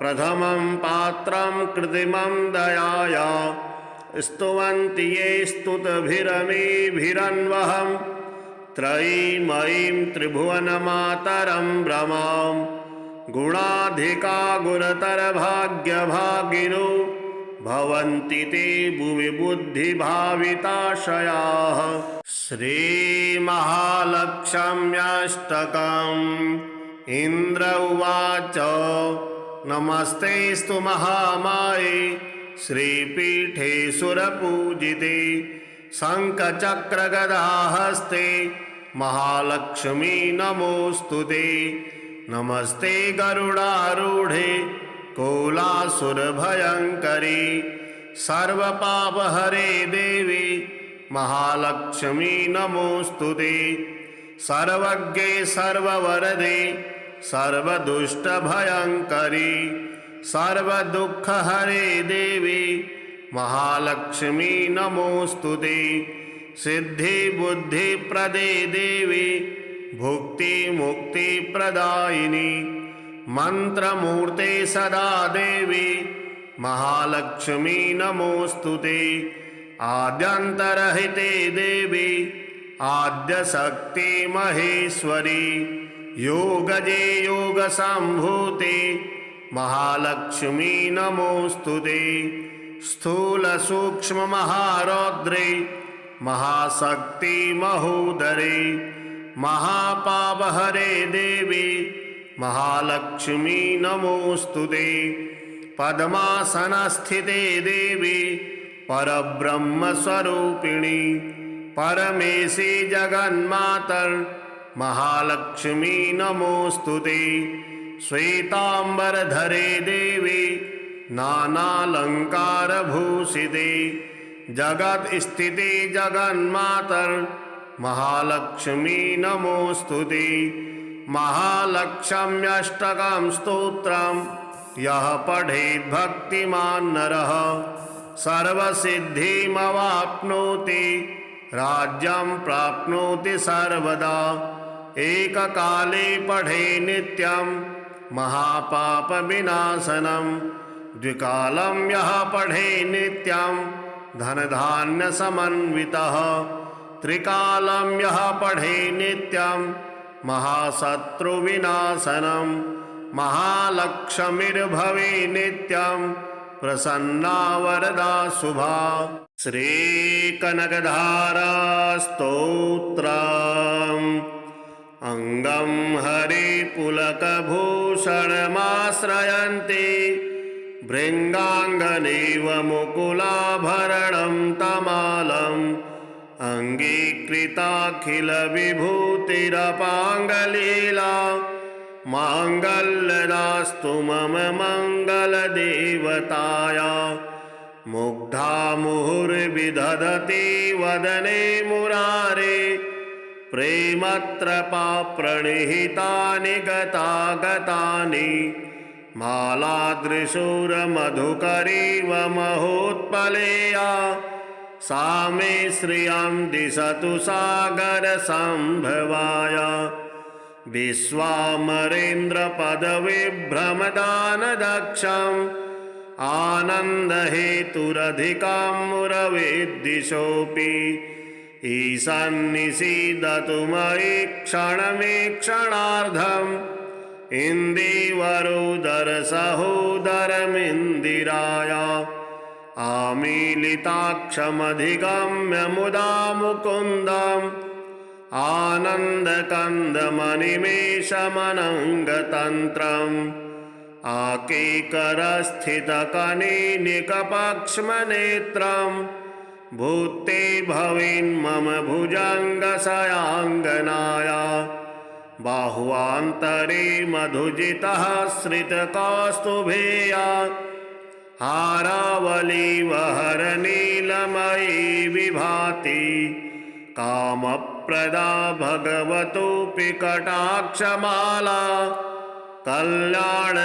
प्रथमं पात्रं कृत्रिमं दयाया स्तुवन्ति ये स्तुतभिरमेभिरन्वहं त्रयीमयीं त्रिभुवनमातरं भ्रमां गुणाधिका गुणतरभाग्यभागिनो भवन्ति ते भुवि बुद्धिभाविताशयाः। श्रीमहालक्ष्म्यष्टकम् इन्द्र उवाच नमस्तेस्तु महामाये श्रीपीठे सुरपूजिते शङ्खचक्रगदाहस्ते महालक्ष्मी नमोऽस्तुते नमस्ते गरुडारूढे कोलासुरभयङ्करी सर्वपापहरे देवी महालक्ष्मी नमोऽस्तुते सर्वज्ञे सर्ववरदे सर्वदुष्टभयङ्करी सर्वदुःखहरे देवी महालक्ष्मी नमोऽस्तुते सिद्धिबुद्धिप्रदे देवी भुक्तिमुक्तिप्रदायिनी मंत्रमूर्ते सदा देवी महालक्ष्मी नमोऽस्तुते आद्यन्तरहिते देवी आद्यशक्ति महेश्वरी योगजे योगसम्भूते महालक्ष्मी नमोऽस्तुते स्थूलसूक्ष्ममहारौद्रे महाशक्ति महोदरे महापापहरे देवी महालक्ष्मी नमोऽस्तुते पद्मासनस्थिते देवी परब्रह्मस्वरूपिणी परमेशी जगन्मातर महालक्ष्मी नमोऽस्तुते श्वेतांबरधरे देवी नानालंकारभूषिते जगत्स्थिते जगन्मातर महालक्ष्मी नमोऽस्तुते महालक्ष्म्यष्टकं स्तोत्रं यः पठेत् भक्तिमान् नरः सर्वसिद्धिमवाप्नोति राज्यं प्राप्नोति सर्वदा एककाले पठे नित्यं महापापविनाशनं द्विकालं यः पठे नित्यं धनधान्यसमन्वितः त्रिकालं यः पठे नित्यं महाशत्रुविनाशनं महालक्ष्मीर्भवे नित्यं प्रसन्ना वरदा शुभा। श्रीकनकधारास्तोत्रम् अंगं हरिपुलकभूषणमाश्रयन्ते भृङ्गाङ्गनेव मुकुलाभरणं तमालम् अङ्गीकृताखिलविभूतिरपाङ्गलीला माङ्गल्यदास्तु मम मङ्गलदेवताया मुग्धा मुहुर्विदधति वदने मुरारे प्रेमत्रपाप्रणिहितानि गतागतानि मालादृशूरमधुकरीव महोत्पलेया सा मे श्रियं दिशतु सागरसम्भवाय विश्वामरेन्द्रपदविभ्रमदानदक्षम् आनन्दहेतुरधिकां मुरविद्दिशोऽपि ईशान्निषीदतु मयि क्षणमीक्षणार्धम् इन्दीवरोदरसहोदरमिन्दिराय आमीलिताक्षमधिगम्य मुदा मुकुन्दम् आनन्दकन्दमनिमेषमनङ्गतन्त्रम् आकेकरस्थितकनिनिकपक्ष्मनेत्रम् भूते भवेन्मम भुजङ्गशयाङ्गनाय बाहुवान्तरे मधुजितः श्रितकौस्तुभेया हारावलीवहरनीलमयी विभाति कामप्रदा भगवतोऽपि कटाक्षमाला कल्याणमावहतु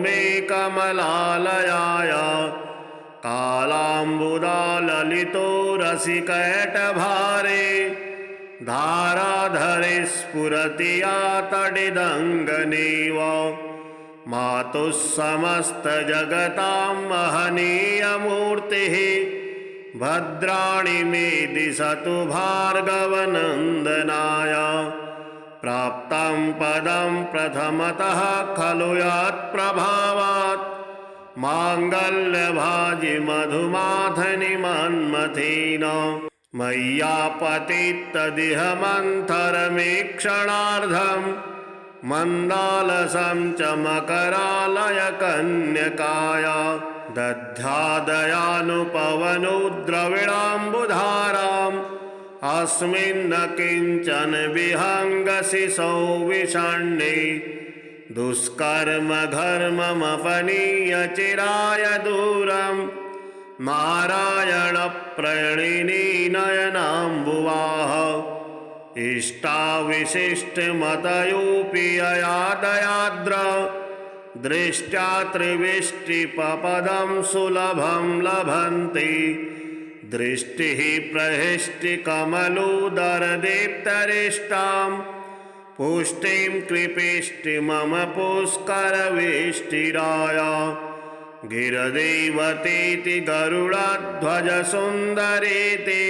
मे कमलालयाय कालाम्बुदाललितो रसिकैटभारे धाराधरे स्फुरति या तडिदङ्गनेव मातुः समस्तजगतां महनीयमूर्तिः भद्राणि मे दिशतु भार्गवनन्दनाय प्राप्तं पदं प्रथमतः खलु यत्प्रभावात् माङ्गल्यभाजि मधुमाधनि मन्मथेन मय्यापतित्तदिह मन्थरमीक्षणार्धम् मन्दालसं च मकरालयकन्यकाय दध्यादयानुपवनो द्रविडाम्बुधाराम् अस्मिन् किञ्चन विहङ्गशिशौ विषण्णे दुष्कर्म घर्ममपनीय चिराय दूरम् नारायणप्रणिनी नयनाम्बुवाः इष्टाविशिष्टमतयोऽपि अयादयाद्र दृष्ट्या त्रिविष्टिपपदं सुलभं लभन्ति दृष्टिः प्रहिष्टिकमलोदरदीप्तरिष्टां पुष्टिं कृपेष्टि मम पुष्करवेष्टिराय गिरदेवतेति गरुडध्वजसुन्दरेति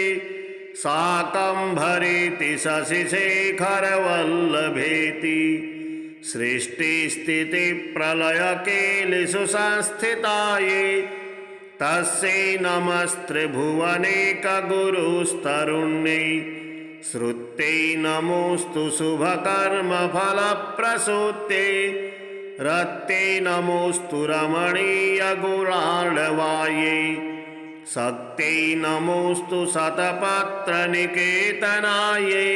शाकम्भरेति शशिशेखरवल्लभेति सृष्टिस्थितिप्रलयकेलिषु संस्थितायै तस्यै नमस्त्रिभुवनेकगुरुस्तरुण्यै श्रुत्यै नमोऽस्तु शुभकर्मफलप्रसूत्यै रत्यै नमोऽस्तु रमणीयगुणार्णवायै शक्त्यै नमोऽस्तु शतपत्रनिकेतनायै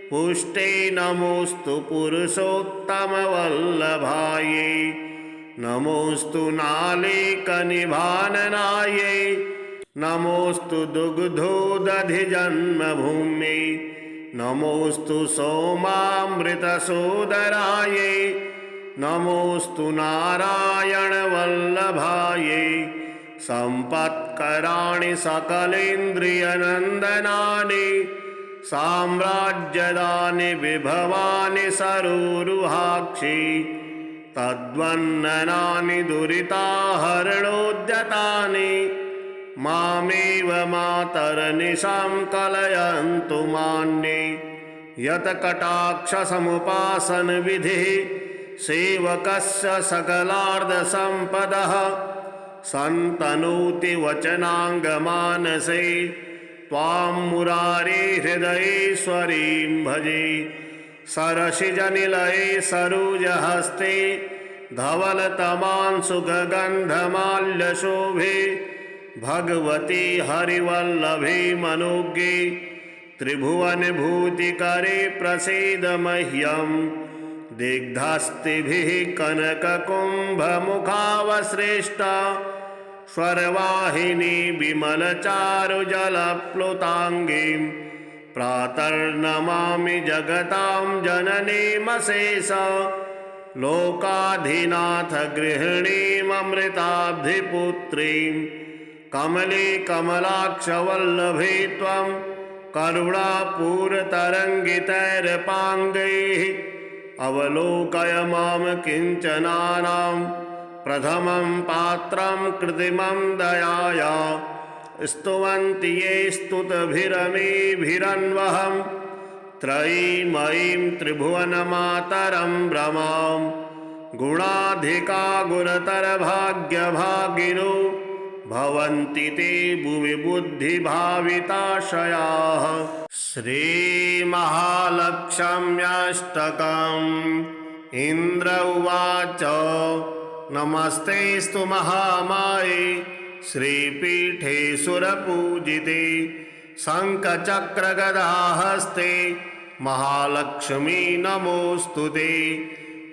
पुष्ट्यै नमोऽस्तु पुरुषोत्तमवल्लभायै नमोऽस्तु नालीकनिभाननायै नमोऽस्तु दुग्धोदधिजन्मभूम्यै नमोऽस्तु सोमामृतसोदरायै नमोऽस्तु नारायणवल्लभायै सम्पत्कराणि सकलेन्द्रियनन्दनानि साम्राज्यदानि विभवानि सरोरुहाक्षि तद्वन्ननानि दुरिताहरणोद्यतानि मामेव मातरनिशां कलयन्तु मान्ये यत्कटाक्षसमुपासनविधिः सेवकस्य सकलार्धसम्पदः सन्तनोति वचनाङ्गमानसे त्वां मुरारे हृदयेश्वरीं भजे सरसिजनिलये सरोजहस्ते धवलतमांशुगन्धमाल्यशोभे भगवती हरिवल्लभे मनोज्ञे त्रिभुवनभूतिकरे प्रसीद मह्यम् दिग्धस्तिभिः कनककुम्भमुखावसृष्टा स्वरवाहिनी विमलचारुजलप्लुताङ्गीं प्रातर्नमामि जगतां जननीमशेष लोकाधिनाथ गृहिणीममृताब्धिपुत्रीं कमले कमलाक्षवल्लभे त्वं करुणापूरतरङ्गितैरपाङ्गैः अवलोकय मां किञ्चनानां प्रथमं पात्रं कृत्रिमं दयाया स्तुवन्ति ये स्तुतभिरमीभिरन्वहं त्रयीमयीं त्रिभुवनमातरं भ्रमां गुणाधिका गुणतरभाग्यभागिनो भवन्ति ते भुवि बुद्धिभाविताशयाः। श्रीमहालक्ष्म्यष्टकम्। इन्द्र उवाच नमस्तेऽस्तु महामाये श्रीपीठे सुरपूजिते शङ्खचक्रगदाहस्ते महालक्ष्मी नमोऽस्तुते।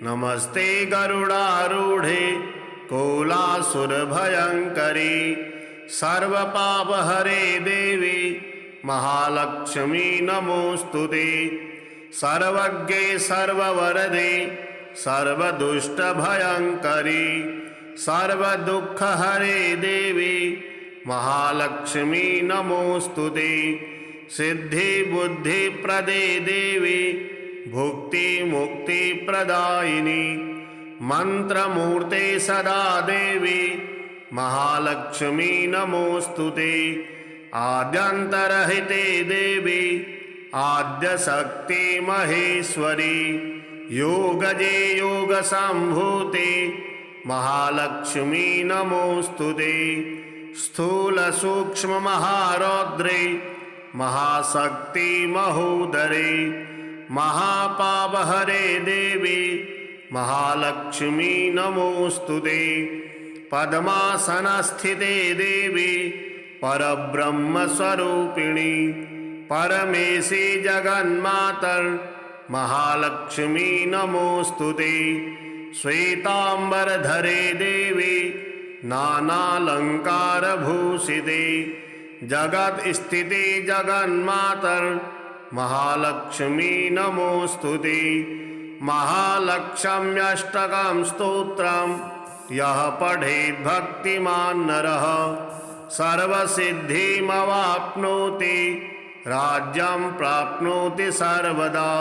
नमस्ते गरुडारूढे कोलासुरभयङ्करी सर्वपापहरे देवी महालक्ष्मी नमोऽस्तुते। सर्वज्ञे सर्ववरदे सर्वदुष्टभयङ्करी सर्वदुःखहरे देवी महालक्ष्मी नमोऽस्तुते। सिद्धिबुद्धिप्रदे देवी भुक्तिमुक्तिप्रदायिनी मंत्रमूर्ते सदा देवी महालक्ष्मी नमोऽस्तुते। आद्यन्तरहिते देवी आद्यशक्ति महेश्वरी योगजे योगसम्भूते महालक्ष्मी नमोऽस्तुते। स्थूलसूक्ष्ममहारौद्रे महाशक्ति महोदरे महापापहरे देवी महालक्ष्मी नमोऽस्तुते। पद्मासनस्थिते देवी परब्रह्मस्वरूपिणी परमेशी जगन्मातर् महालक्ष्मी नमोऽस्तुते। श्वेताम्बरधरे देवी नानालङ्कारभूषिते जगत्स्थिते जगन्मातर् महालक्ष्मी नमोऽस्तुते। महालक्ष्म्यष्टकं स्तोत्रं यः पठेत् भक्तिमान् नरः सर्वसिद्धिमवाप्नोति राज्यं प्राप्नोति सर्वदा।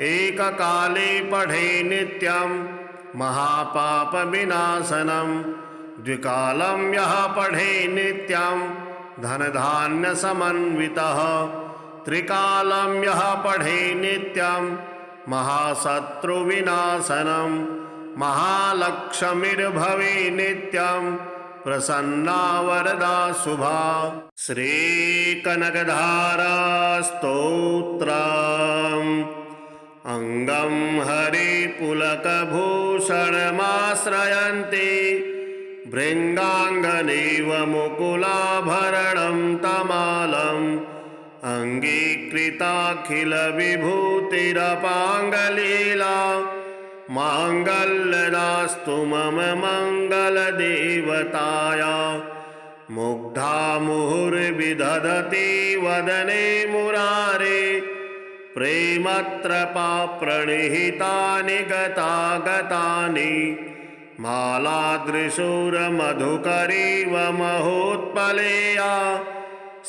एककाले पठे नित्यं महापापविनाशनं द्विकालं यः पठे नित्यं धनधान्यसमन्वितः त्रिकालं यः पठे नित्यं महाशत्रुविनाशनं महालक्ष्मीर्भवे नित्यं प्रसन्ना वरदा शुभा। श्रीकनकधारा स्तोत्रम्। अंगं हरिपुलकभूषणमाश्रयन्ति भृङ्गाङ्गनेव मुकुलाभरणं तमालम् अङ्गीकृताखिलविभूतिरपाङ्गलीला माङ्गल्यदास्तु मम मङ्गलदेवताया। मुग्धा मुहुर्विदधति वदने मुरारे प्रेमत्रपा प्रणिहितानि गतागतानि मालादृशूरमधुकरीव महोत्पलेया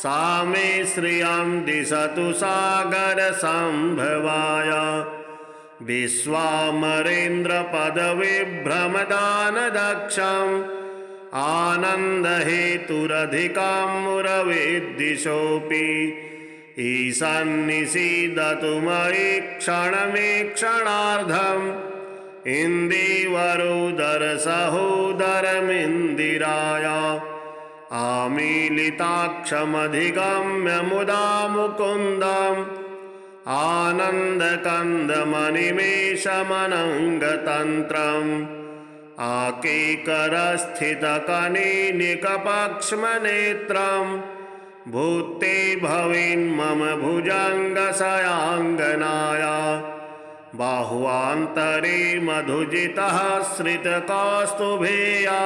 सा मे श्रियं दिशतु सागरसम्भवाय। विश्वामरेन्द्रपदविभ्रमदानदक्षम् आनन्दहेतुरधिकां मुरविद्दिशोऽपि ईशान्निषीदतु मयि क्षणमीक्षणार्धम् इन्दीवरोदरसहोदरमिन्दिराय। आमीलिताक्षमधिगम्य मुदा मुकुन्दम् आनन्दकन्दमनिमेषमनङ्गतन्त्रम् आकेकरस्थितकनीनिकपक्ष्मनेत्रम् भूते भवेन्मम भुजङ्गशयाङ्गनाय। बाहुवान्तरे मधुजितः श्रितकौस्तुभेया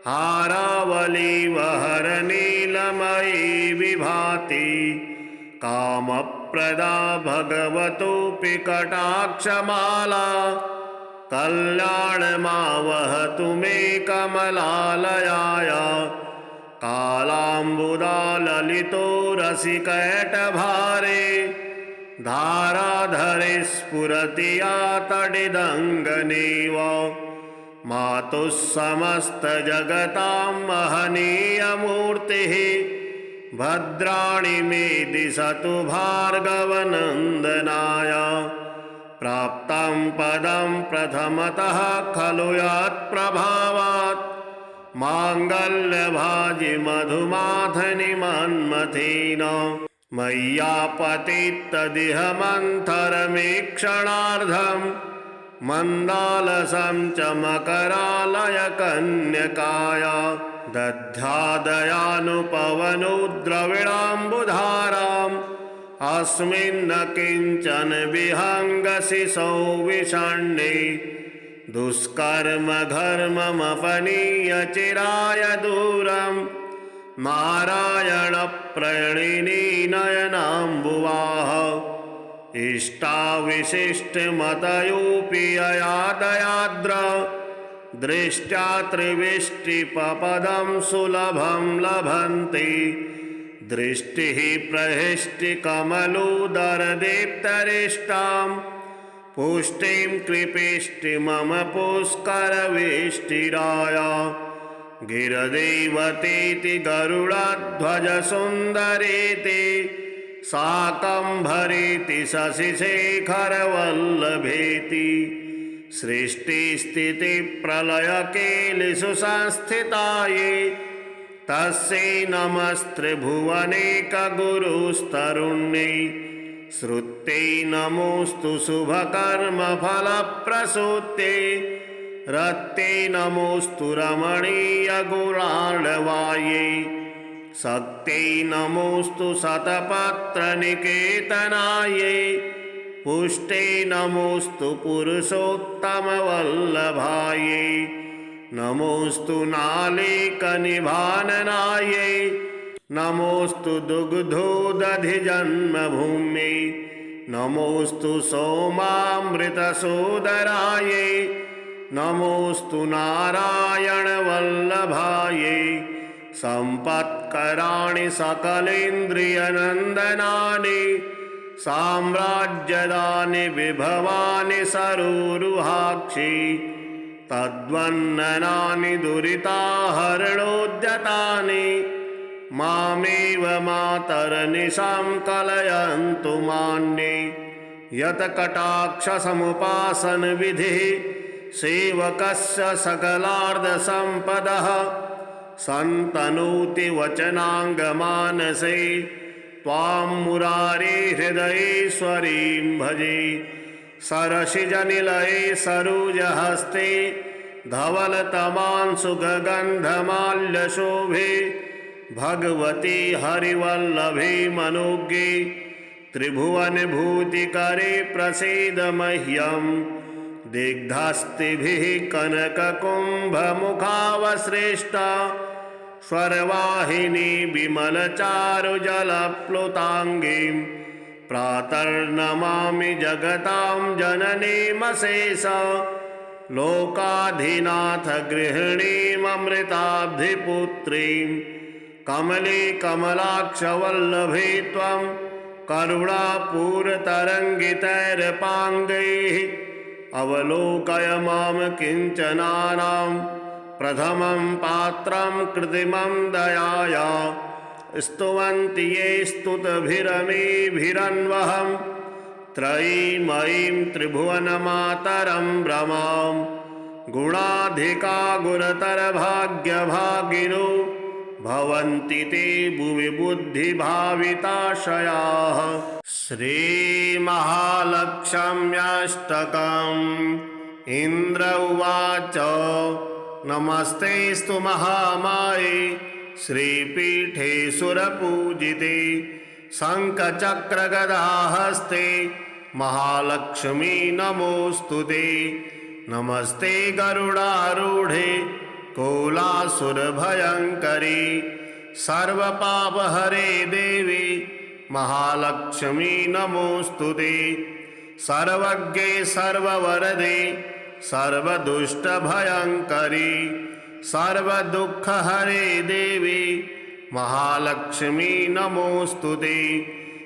हारावलीवहरनीलमयी विभाति कामप्रदा भगवतोऽपि कटाक्षमाला। कल्याणमावहतु मे कमलालयाय काला ललितो रसिकैटभारे धाराधरे स्फुरति या तडिदङ्गनेव मातुः समस्तजगतां महनीयमूर्तिः भद्राणि मे दिशतु भार्गवनन्दनाय प्राप्तं पदं प्रथमतः खलु यत्प्रभावात् माङ्गल्यभाजि मधुमाथनि मन्मथेन मय्यापतित्तदिह मन्थरमीक्षणार्धं मन्दालसं च मकरालयकन्यकाय दध्यादयानुपवनुद्रविणाम्बुधाराम् अस्मिन्न किञ्चन विहङ्गशिशौ विषण्णे दुष्कर्म घर्ममपनीय चिराय दूरम् नारायणप्रणिनी नयनाम्बुवाः इष्टाविशिष्टमतयोऽपि ययादयाद्र दृष्ट्या त्रिविष्टिपपदं सुलभं लभन्ति दृष्टिः प्रहिष्टिकमलोदरदीप्तरिष्टां पुष्टिं कृपिष्टिमम पुष्करवेष्टिराय गिरदेवतेति गरुडध्वजसुन्दरेति शाकम्भरेति शशिशेखरवल्लभेति सृष्टिस्थितिप्रलयकेलिषु संस्थिताये तस्यै नमस्त्रिभुवनेकगुरुस्तरुण्यै श्रुत्यै नमोऽस्तु शुभकर्मफलप्रसूत्यै रत्यै नमोऽस्तु रमणीयगुणार्णवायै शक्त्यै नमोऽस्तु शतपत्रनिकेतनायै पुष्ट्यै नमोऽस्तु पुरुषोत्तमवल्लभायै नमोऽस्तु नालीकनिभाननायै नमोऽस्तु दुग्धोदधिजन्मभूम्यै नमोऽस्तु सोमामृतसोदरायै नमोऽस्तु नारायणवल्लभायै सम्पत्कराणि सकलेन्द्रियनन्दनानि साम्राज्यदानि विभवानि सरोरुहाक्षि तद्वन्दनानि दुरिताहरणोद्यतानि मामेव मातरनिशां कलयन्तु मान्ये यत्कटाक्षसमुपासनविधिः सेवकस्य सकलार्धसम्पदः सन्तनोति वचनाङ्गमानसे त्वां मुरारे हृदयेश्वरीं भजे सरसिजनिलये सरोजहस्ते धवलतमांशुगन्धमाल्यशोभे भगवती हरिवल्लभे मनोज्ञे त्रिभुवनभूतिकरे प्रसीद मह्यम् दिग्धस्तिभिः कनककुम्भमुखावसृष्टा स्वरवाहिनी विमलचारुजलप्लुताङ्गीं प्रातर्नमामि जगतां जननीमशेष लोकाधिनाथ गृहिणीममृताब्धिपुत्रीं कमले कमलाक्षवल्लभे त्वं करुणापूरतरङ्गितैरपाङ्गैः अवलोकय मां किञ्चनानां प्रथमं पात्रं कृत्रिमं दयाया स्तुवन्ति ये स्तुतभिरमीभिरन्वहं त्रयीमयीं त्रिभुवनमातरं भ्रमां गुणाधिका गुरुतरभाग्यभागिनो भवन्ति ते भुवि बुद्धिभाविताशयाः। श्रीमहालक्ष्म्यष्टकम् इन्द्र उवाच नमस्तेऽस्तु महामाये श्रीपीठे सुरपूजिते शङ्खचक्रगदाहस्ते महालक्ष्मी नमोऽस्तु ते नमस्ते गरुडारूढे कोलासुरभयङ्करी सर्वपापहरे देवी महालक्ष्मी नमोऽस्तु ते सर्वज्ञे सर्ववरदे सर्वदुष्टभयङ्करी सर्वदुःखहरे देवी महालक्ष्मी नमोस्तुते।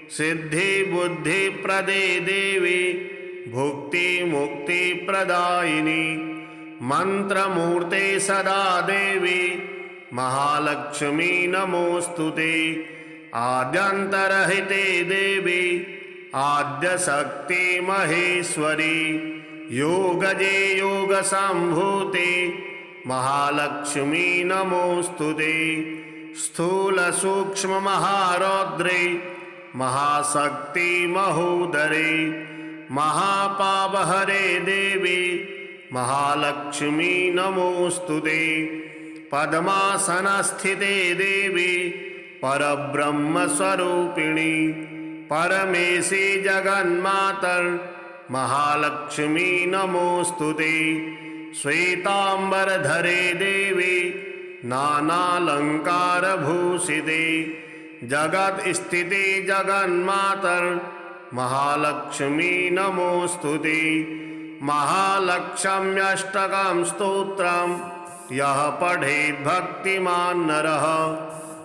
सिद्धिबुद्धिप्रदे देवी भुक्तिमुक्तिप्रदायिनी मंत्रमूर्ते सदा देवी महालक्ष्मी नमोस्तुते। आद्यन्तरहिते देवी आद्यशक्ति महेश्वरी योगजे योगसम्भूते महालक्ष्मी नमोस्तुते। स्थूलसूक्ष्ममहारौद्रे महाशक्ति महोदरे महापापहरे देवी महालक्ष्मी नमोस्तुते। पद्मासनस्थिते देवी परब्रह्मस्वरूपिणी परमेशी जगन्मातर महालक्ष्मी नमोस्तुते। श्वेतांबरधरे देवी नानालंकारभूषिते जगत स्थिते जगन्मातर महालक्ष्मी नमोस्तुते। महालक्ष्म्यष्टकं स्तोत्रं यः पठेत् भक्तिमान् नरः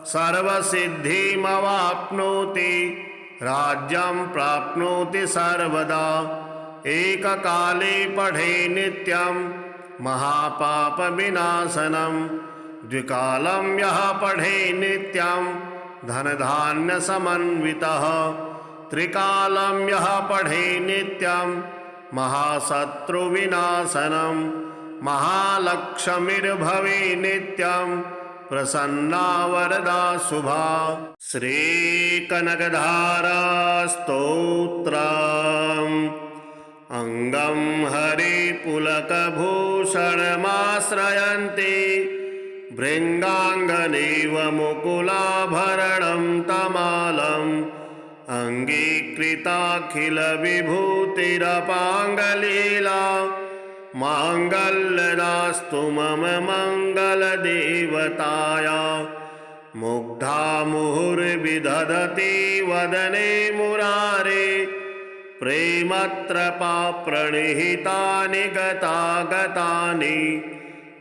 सर्वसिद्धिमवाप्नोति राज्यं प्राप्नोति सर्वदा। एककाले पठे नित्यं महापापविनाशनं द्विकालं यः पठे नित्यं धनधान्यसमन्वितः त्रिकालं यः पठे नित्यं महाशत्रुविनाशनं महालक्ष्मीर्भवे नित्यं प्रसन्ना वरदा शुभा। श्रीकनकधारा स्तोत्रम् अंगं हरिपुलकभूषणमाश्रयन्ति भृङ्गाङ्गनेव मुकुलाभरणं तमालम् अङ्गीकृताखिलविभूतिरपाङ्गलीला माङ्गल्यदास्तु मम मङ्गलदेवताय। मुग्धा मुहुर्विदधति वदने मुरारे प्रेमत्रपाप्रणिहितानि गतागतानि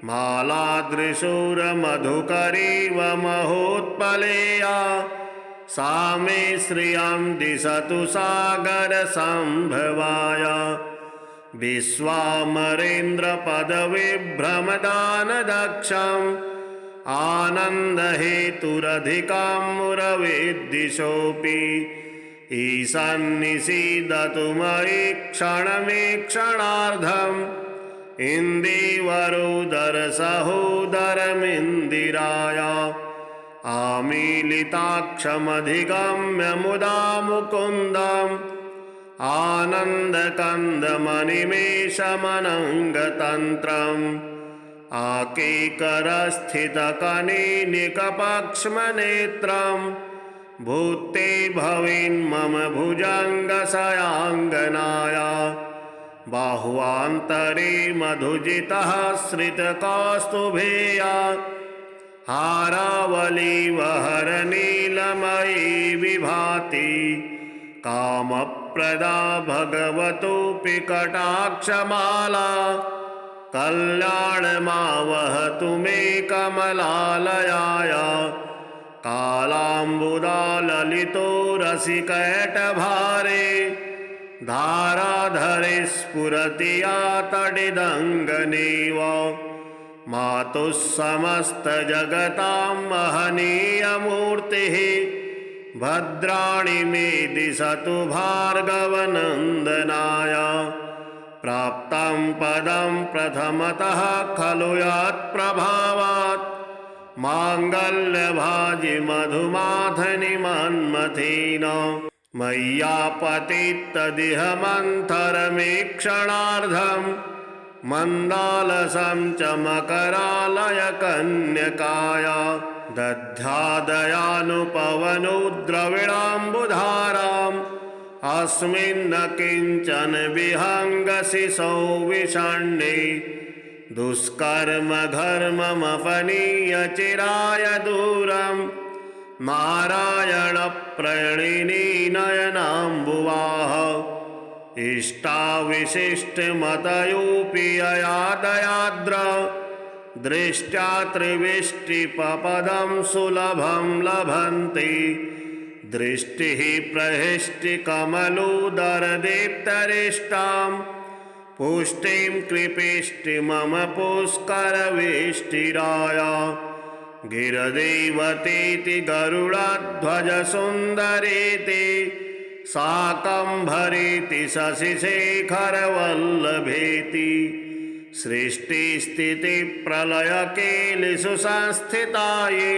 मालादृशूरमधुकरीव महोत्पलेया सा मे श्रियं दिशतु सागरसम्भवाय। विश्वामरेन्द्रपदविभ्रमदानदक्षम् आनन्दहेतुरधिकां मुरवेद्दिशोऽपि ईशान्निषीदतु मयि क्षणमीक्षणार्धम् इन्दीवरोदरसहोदरमिन्दिराय। आमीलिताक्षमधिगम्य मुदा मुकुन्दम् आनन्दकन्दमनिमेषमनङ्गतन्त्रम् आकेकरस्थितकनीनिकपक्ष्मनेत्रम् भूते भवेन्मम भुजङ्गशयाङ्गनाय। बाहुवान्तरे मधुजितः श्रितकौस्तुभेया हारावलीवहरनीलमयी विभाति कामप्रदा भगवतोऽपि कटाक्षमाला कल्याणमावहतु मे कमलालयाय। कालाम्बुदाललितो रसिकैटभारे धाराधरे स्फुरति या तडिदङ्गनेव। मातुः समस्तजगतां महनीयमूर्तिः भद्राणि मे दिशतु भार्गवनन्दनाय। प्राप्तं पदं प्रथमतः खलु यत्प्रभावात् माङ्गल्यभाजि मधुमाधनि मन्मथेन। मय्यापतित्तदिह मन्थरमीक्षणार्धम् मन्दालसं च मकरालय कन्यकाय। दध्यादयानुपवनो द्रविणाम्बुधाराम् अस्मिन् न किञ्चन विहङ्गशिशौ विषण्णे। दुष्कर्म घर्ममपनीय चिराय दूरम् नारायणप्रणिनी नयनाम्बुवाः। इष्टाविशिष्टमतयोऽपि ययादयाद्र दृष्ट्या त्रिविष्टिपपदं सुलभं लभन्ते दृष्टिः प्रहिष्टिकमलोदरदीप्तरिष्टां पुष्टिं कृपेष्टिमम पुष्करवेष्टिराया गिरदेवतेति गरुडध्वजसुन्दरेति शाकम्भरेति शशिशेखरवल्लभेति सृष्टिस्थितिप्रलयकेलिषु संस्थितायै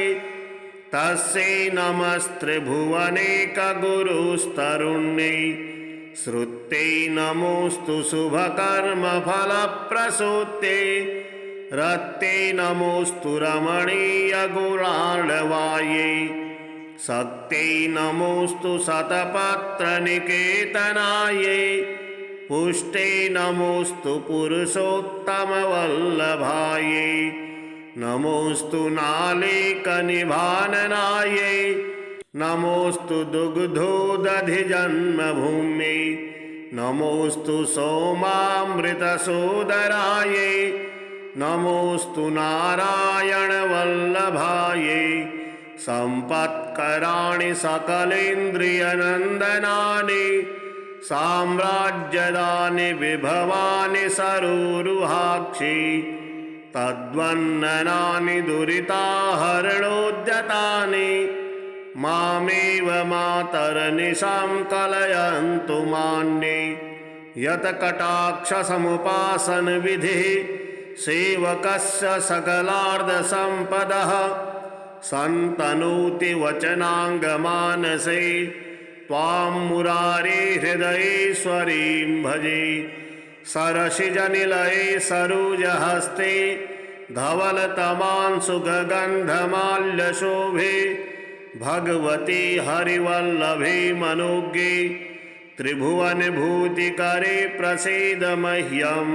तस्यै नमस्त्रिभुवनेकगुरुस्तरुण्यै श्रुत्यै नमोऽस्तु शुभकर्मफलप्रसूत्यै रत्यै नमोऽस्तु रमणीयगुणार्णवायै शक्त्यै नमोऽस्तु शतपत्रनिकेतनायै पुष्ट्यै नमोऽस्तु पुरुषोत्तमवल्लभायै नमोऽस्तु नालीकनिभाननायै नमोऽस्तु दुग्धोदधिजन्मभूम्यै नमोऽस्तु सोमामृतसोदरायै नमोऽस्तु नारायणवल्लभायै सम्पत्कराणि सकलेन्द्रियनन्दनानि साम्राज्यदानि विभवानि सरोरुहाक्षि तद्वन्ननानि दुरिताहरणोद्यतानि मामेव मातरनिशां कलयन्तु मान्ये यत्कटाक्षसमुपासनविधिः सेवकस्य सकलार्धसम्पदः सन्तनोति वचनाङ्गमानसे त्वां मुरारे हृदयेश्वरीं भजे सरसिजनिलये सरोजहस्ते धवलतमांशुगन्धमाल्यशोभे भगवती हरिवल्लभे मनोज्ञे त्रिभुवनभूतिकरे प्रसीद मह्यं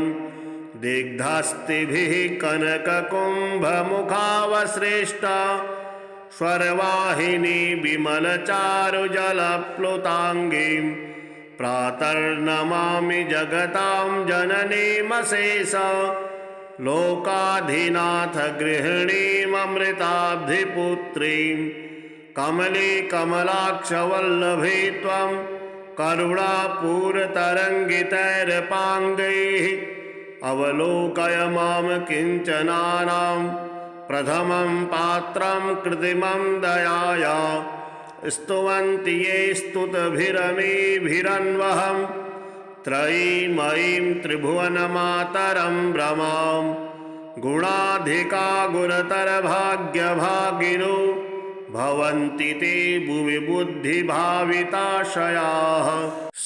दिग्धस्तिभिः कनककुम्भमुखावसृष्टा स्वर्वाहिनी विमलचारुजलप्लुताङ्गीं प्रातर्नमामि जगतां जननीमशेष लोकाधिनाथ गृहिणीममृताब्धिपुत्रीं कमले कमलाक्षवल्लभे त्वं करुणापूरतरङ्गितैरपाङ्गैः अवलोकय मां किञ्चनानां प्रथमं पात्रं कृत्रिमं दयाया स्तुवन्ति ये स्तुतभिरमेभिरन्वहं त्रयीमयीं त्रिभुवनमातरं भ्रमां गुणाधिका गुरुतरभाग्यभागिनो भवन्ति ते भुवि बुद्धिभाविताशयाः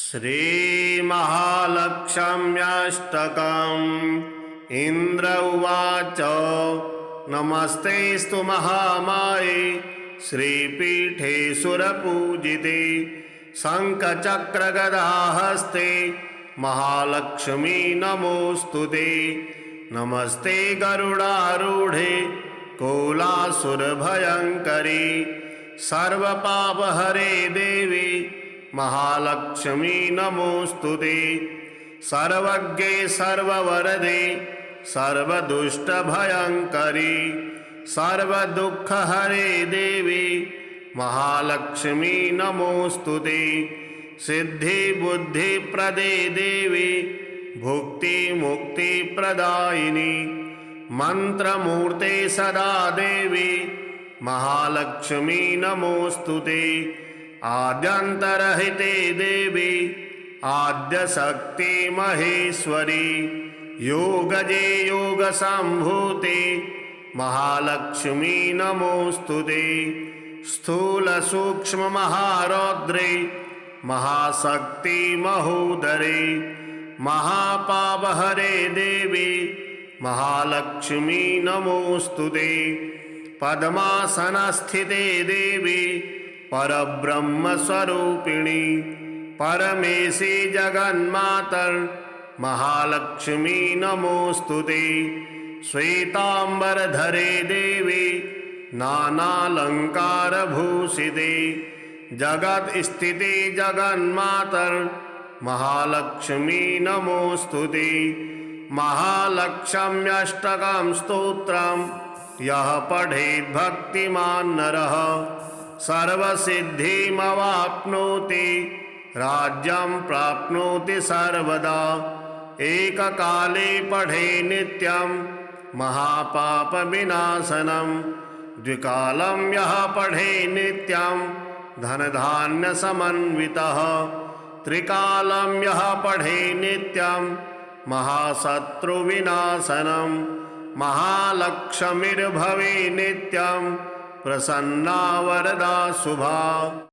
श्रीमहालक्ष्म्यष्टकम् इन्द्र उवाच नमस्तेस्तु महामाये श्रीपीठे सुरपूजिते शङ्खचक्रगदाहस्ते महालक्ष्मी नमोऽस्तुते नमस्ते गरुडारूढे कोलासुरभयङ्करी सर्वपापहरे देवी महालक्ष्मी नमोऽस्तुते सर्वज्ञे सर्ववरदे सर्वदुष्टभयङ्करी सर्वदुःखहरे देवी महालक्ष्मी नमोऽस्तुते सिद्धिबुद्धिप्रदे देवी भुक्तिमुक्तिप्रदायिनी मंत्रमूर्ते सदा देवी महालक्ष्मी नमोऽस्तुते आद्यन्तरहिते देवी आद्यशक्ति महेश्वरी योगजे योगसम्भूते महालक्ष्मी नमोऽस्तुते स्थूलसूक्ष्ममहारौद्रे महाशक्ति महोदरे महापापहरे देवी महालक्ष्मी नमोऽस्तुते पद्मासनस्थिते देवी परब्रह्मस्वरूपिणी परमेशी जगन्मातर् महालक्ष्मी नमोऽस्तुते श्वेतांबरधरे देवी नानालंकारभूषिते जगत्स्थिते जगन्मातर् महालक्ष्मी नमोऽस्तुते महालक्ष्म्यष्टकं स्तोत्रम् यः पठेत् भक्तिमान् नरः सर्वसिद्धिमवाप्नोति राज्यं प्राप्नोति सर्वदा। एककाले पठे नित्यं महापापविनाशनं द्विकालं यः पठे नित्यं धनधान्यसमन्वितः त्रिकालं यः पठे नित्यं महाशत्रुविनाशनं महालक्ष्मीर्भवे नित्यं प्रसन्ना वरदा शुभा।